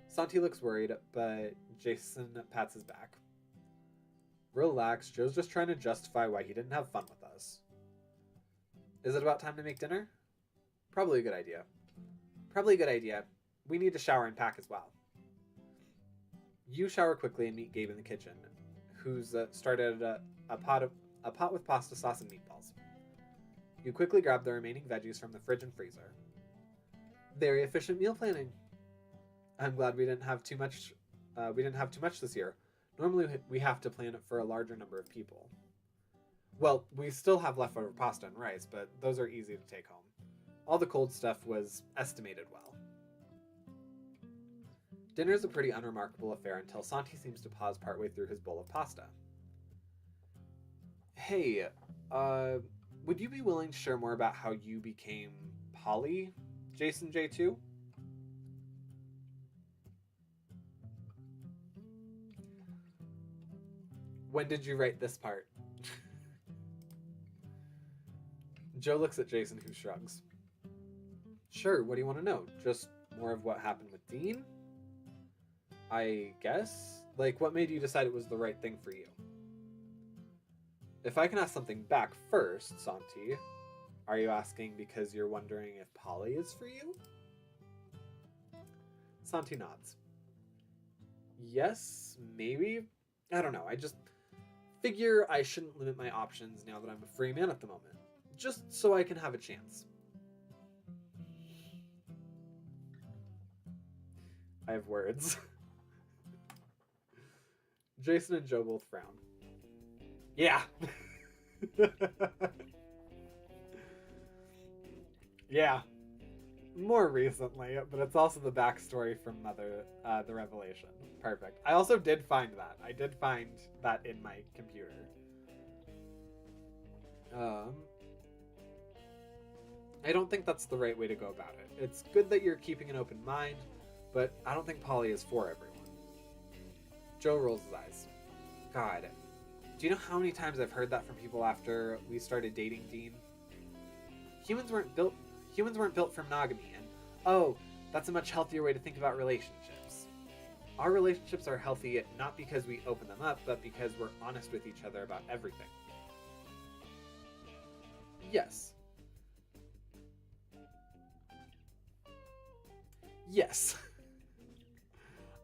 Santi looks worried, but Jason pats his back. Relax, Joe's just trying to justify why he didn't have fun with us. Is it about time to make dinner? Probably a good idea. We need to shower and pack as well. You shower quickly and meet Gabe in the kitchen, who's started a pot with pasta sauce and meatballs. You quickly grab the remaining veggies from the fridge and freezer. Very efficient meal planning. I'm glad we didn't have too much. We didn't have too much this year. Normally, we have to plan it for a larger number of people. Well, we still have leftover pasta and rice, but those are easy to take home. All the cold stuff was estimated well. Dinner is a pretty unremarkable affair until Santi seems to pause partway through his bowl of pasta. Hey, would you be willing to share more about how you became Polly, Jason J2? When did you write this part? Joe looks at Jason, who shrugs. Sure, what do you want to know? Just more of what happened with Dean? I guess? Like, what made you decide it was the right thing for you? If I can ask something back first, Santi, are you asking because you're wondering if Polly is for you? Santi nods. Yes, maybe? I don't know, I just figure I shouldn't limit my options now that I'm a free man at the moment. Just so I can have a chance. I have words. Jason and Joe both frown. Yeah. Yeah. More recently, but it's also the backstory from Mother, the Revelation. Perfect. I also did find that. I did find that in my computer. I don't think that's the right way to go about it. It's good that you're keeping an open mind, but I don't think Polly is for everyone. Joe rolls his eyes. God, do you know how many times I've heard that from people after we started dating Dean? Humans weren't built for monogamy, and oh, that's a much healthier way to think about relationships. Our relationships are healthy not because we open them up, but because we're honest with each other about everything. Yes. Yes.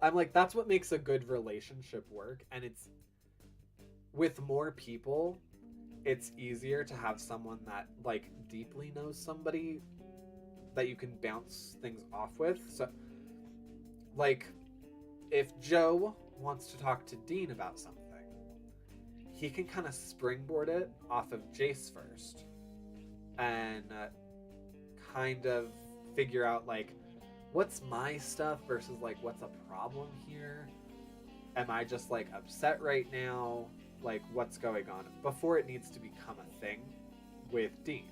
I'm like, that's what makes a good relationship work, and it's with more people, it's easier to have someone that like deeply knows somebody that you can bounce things off with. So like if Joe wants to talk to Dean about something, he can kind of springboard it off of Jace first and kind of figure out like what's my stuff versus like what's a problem here. Am I just like upset right now? Like what's going on before it needs to become a thing with Dean.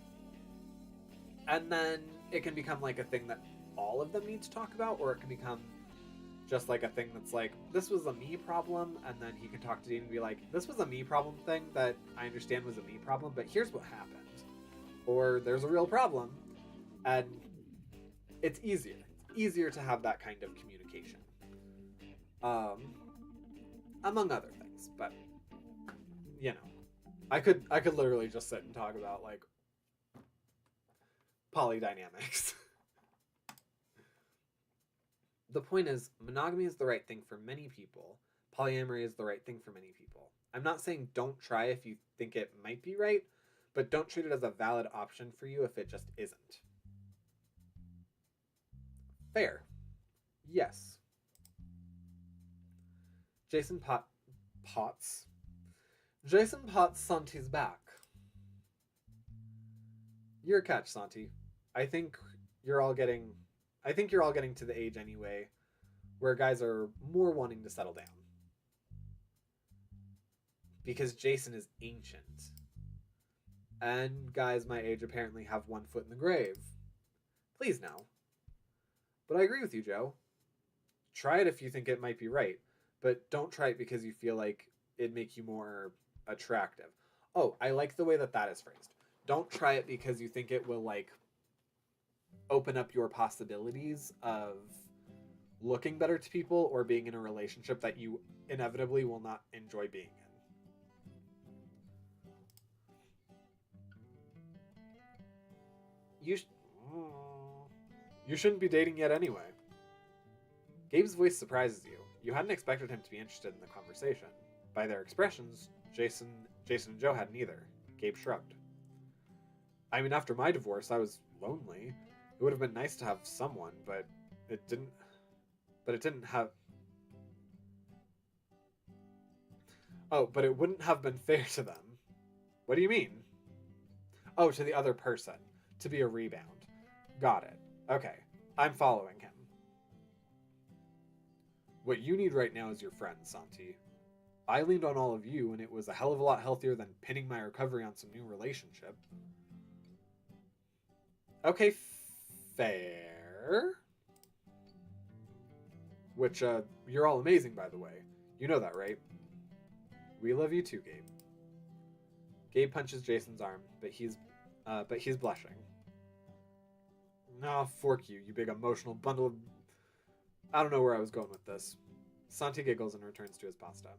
And then it can become like a thing that all of them need to talk about, or it can become just like a thing that's like, this was a me problem, and then he can talk to Dean and be like, this was a me problem thing that I understand was a me problem, but here's what happened. Or there's a real problem. And it's easier. It's easier to have that kind of communication. Among other things, but you know, I could literally just sit and talk about like polydynamics. The point is, monogamy is the right thing for many people. Polyamory is the right thing for many people. I'm not saying don't try if you think it might be right, but don't treat it as a valid option for you if it just isn't. Fair. Yes. Jason pots Santi's back. You're a catch, Santi. I think you're all getting to the age anyway where guys are more wanting to settle down. Because Jason is ancient. And guys my age apparently have one foot in the grave. Please now. But I agree with you, Joe. Try it if you think it might be right. But don't try it because you feel like it'd make you more attractive. Oh, I like the way that is phrased. Don't try it because you think it will like open up your possibilities of looking better to people or being in a relationship that you inevitably will not enjoy being in. You shouldn't be dating yet anyway. Gabe's voice surprises you. You hadn't expected him to be interested in the conversation. By their expressions, Jason and Joe hadn't either. Gabe shrugged. I mean, after my divorce, I was lonely. It would have been nice to have someone, but it didn't. But it didn't have. Oh, but it wouldn't have been fair to them. What do you mean? Oh, to the other person. To be a rebound. Got it. Okay. I'm following him. What you need right now is your friend, Santi. I leaned on all of you, and it was a hell of a lot healthier than pinning my recovery on some new relationship. Okay, fair. Which, you're all amazing, by the way. You know that, right? We love you too, Gabe. Gabe punches Jason's arm, but he's blushing. Nah, fork you, you big emotional bundle of... I don't know where I was going with this. Santi giggles and returns to his pasta.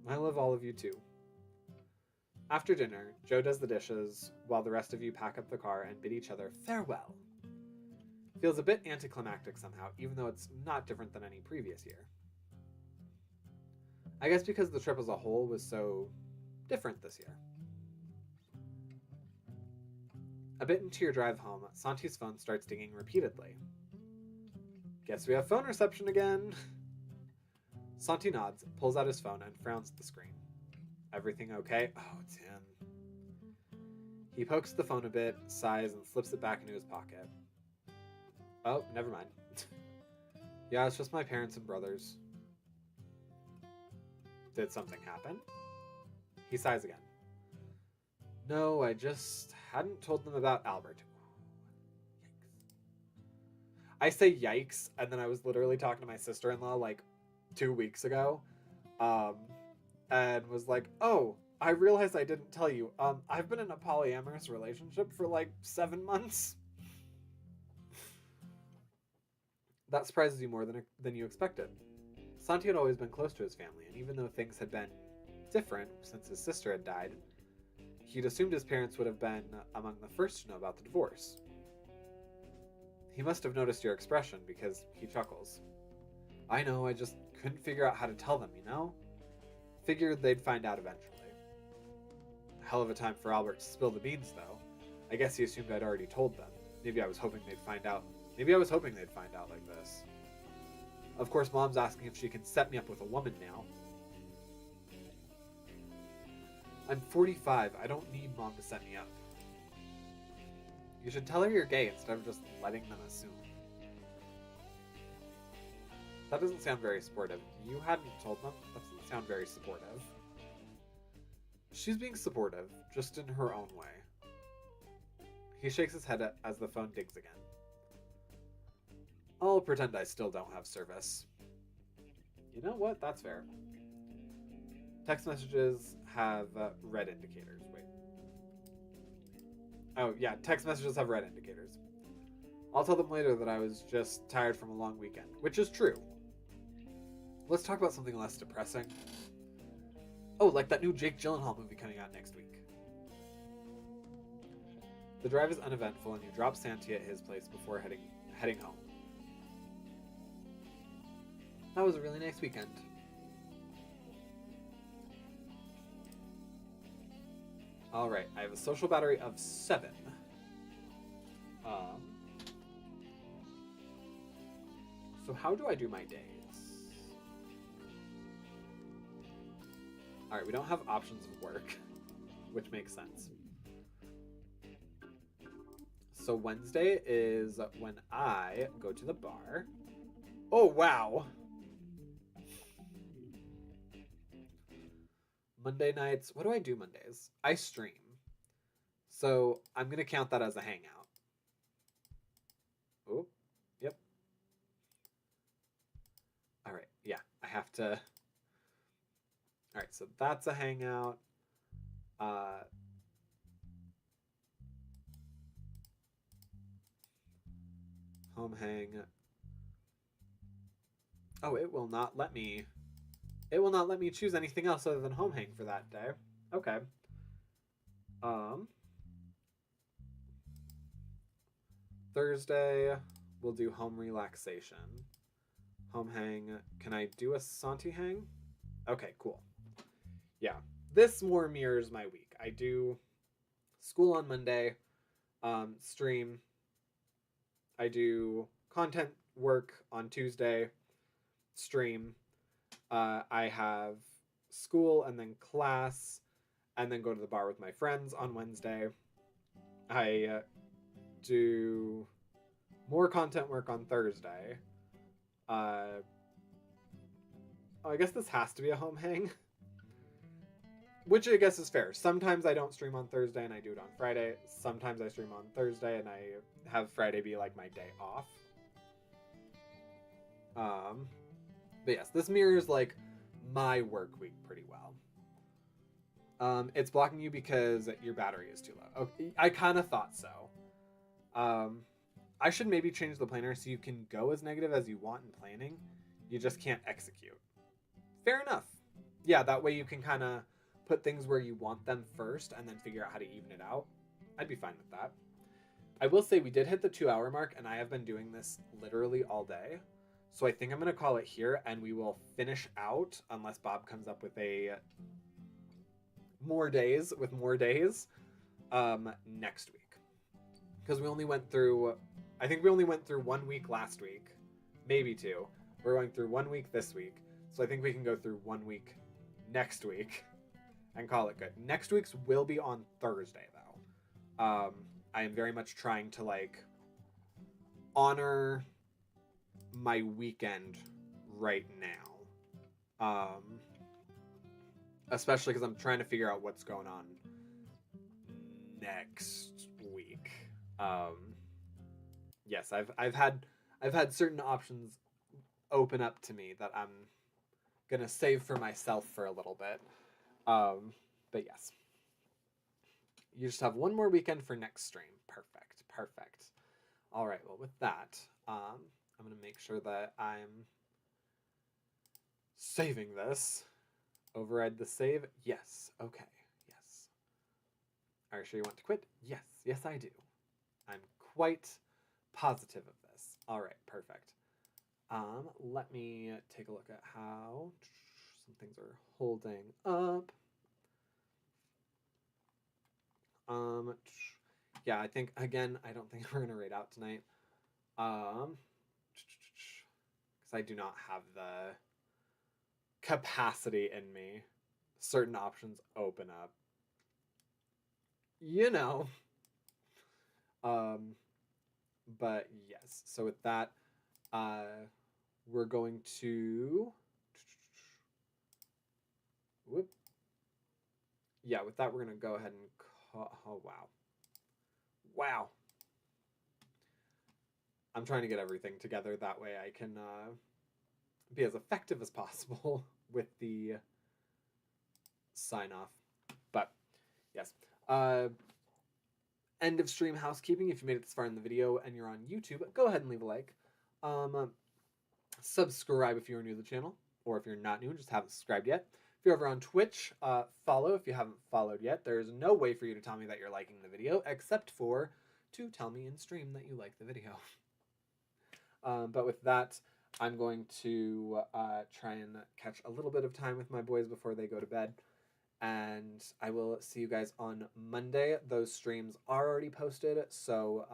I love all of you too. After dinner, Joe does the dishes while the rest of you pack up the car and bid each other farewell. Feels a bit anticlimactic somehow, even though it's not different than any previous year. I guess because the trip as a whole was so different this year. A bit into your drive home, Santi's phone starts dinging repeatedly. Guess we have phone reception again. Santi nods, pulls out his phone, and frowns at the screen. Everything okay? Oh, it's him. He pokes the phone a bit, sighs, and slips it back into his pocket. Oh, never mind. Yeah, it's just my parents and brothers. Did something happen? He sighs again. No, I just hadn't told them about Albert. Yikes. I say yikes, and then I was literally talking to my sister-in-law like 2 weeks ago, and was like, oh, I realized I didn't tell you. I've been in a polyamorous relationship for like 7 months. That surprises you more than you expected. Santi had always been close to his family, and even though things had been different since his sister had died, he'd assumed his parents would have been among the first to know about the divorce. He must have noticed your expression because he chuckles. I know, I just couldn't figure out how to tell them, you know? Figured they'd find out eventually. Hell of a time for Albert to spill the beans, though. I guess he assumed I'd already told them. Maybe I was hoping they'd find out like this. Of course, Mom's asking if she can set me up with a woman now. I'm 45. I don't need Mom to set me up. You should tell her you're gay instead of just letting them assume. That doesn't sound very supportive. You hadn't told them? That doesn't sound very supportive. She's being supportive, just in her own way. He shakes his head as the phone dings again. I'll pretend I still don't have service. You know what? That's fair. Text messages have red indicators. Wait. Oh, yeah, text messages have red indicators. I'll tell them later that I was just tired from a long weekend, which is true. Let's talk about something less depressing. Oh, like that new Jake Gyllenhaal movie coming out next week. The drive is uneventful, and you drop Santi at his place before heading home. That was a really nice weekend. Alright, I have a social battery of 7. So how do I do my days? Alright, we don't have options of work, which makes sense. So Wednesday is when I go to the bar. Oh, wow! Monday nights, what do I do Mondays? I stream. So I'm going to count that as a hangout. Oh, yep. All right, yeah, I have to. All right, so that's a hangout. Home hang. Oh, it will not let me choose anything else other than home hang for that day. Okay. Thursday, we'll do home relaxation. Home hang. Can I do a Santi hang? Okay, cool. Yeah. This more mirrors my week. I do school on Monday, stream, I do content work on Tuesday, stream. I have school and then class, and then go to the bar with my friends on Wednesday. I do more content work on Thursday. I guess this has to be a home hang, which I guess is fair. Sometimes I don't stream on Thursday and I do it on Friday. Sometimes I stream on Thursday and I have Friday be like my day off. But yes, this mirrors like my work week pretty well. It's blocking you because your battery is too low. Okay, I kind of thought so. I should maybe change the planner so you can go as negative as you want in planning. You just can't execute. Fair enough. Yeah, that way you can kind of put things where you want them first and then figure out how to even it out. I'd be fine with that. I will say we did hit the 2-hour mark and I have been doing this literally all day. So I think I'm going to call it here and we will finish out, unless Bob comes up with more days, next week. Because we only went through, I think we only went through 1 week last week, maybe 2. We're going through 1 week this week. So I think we can go through 1 week next week and call it good. Next week's will be on Thursday though. I am very much trying to like honor my weekend right now. Especially because I'm trying to figure out what's going on next week. Yes, I've had certain options open up to me that I'm gonna save for myself for a little bit. But yes, you just have 1 more weekend for next stream. Perfect. All right. Well, with that, I'm gonna make sure that I'm saving this. Override the save. Yes. Okay. Yes. Are you sure you want to quit? Yes, I do. I'm quite positive of this. All right. Perfect. Let me take a look at how some things are holding up. Yeah, I think, again, I don't think we're going to raid out tonight. Because I do not have the capacity in me. Certain options open up. You know. But yes, so with that, we're going to... Whoop. Yeah, with that, we're going to go ahead and call... Oh, wow. Wow. I'm trying to get everything together. That way I can be as effective as possible with the sign-off. But, yes. End of stream housekeeping. If you made it this far in the video and you're on YouTube, go ahead and leave a like. Subscribe if you're new to the channel, or if you're not new and just haven't subscribed yet. If you're over on Twitch, follow if you haven't followed yet. There's no way for you to tell me that you're liking the video, except for to tell me in stream that you like the video. But with that, I'm going to try and catch a little bit of time with my boys before they go to bed. And I will see you guys on Monday. Those streams are already posted, so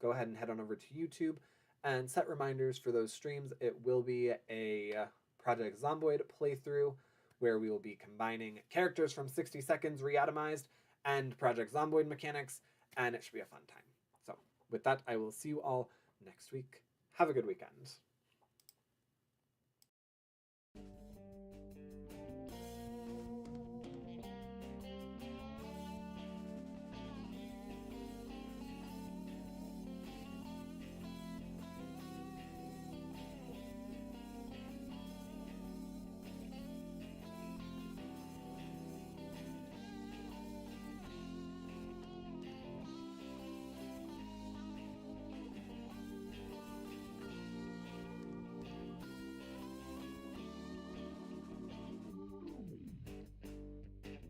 go ahead and head on over to YouTube and set reminders for those streams. It will be a Project Zomboid playthrough where we will be combining characters from 60 Seconds Reatomized and Project Zomboid mechanics, and it should be a fun time. So with that, I will see you all next week. Have a good weekend.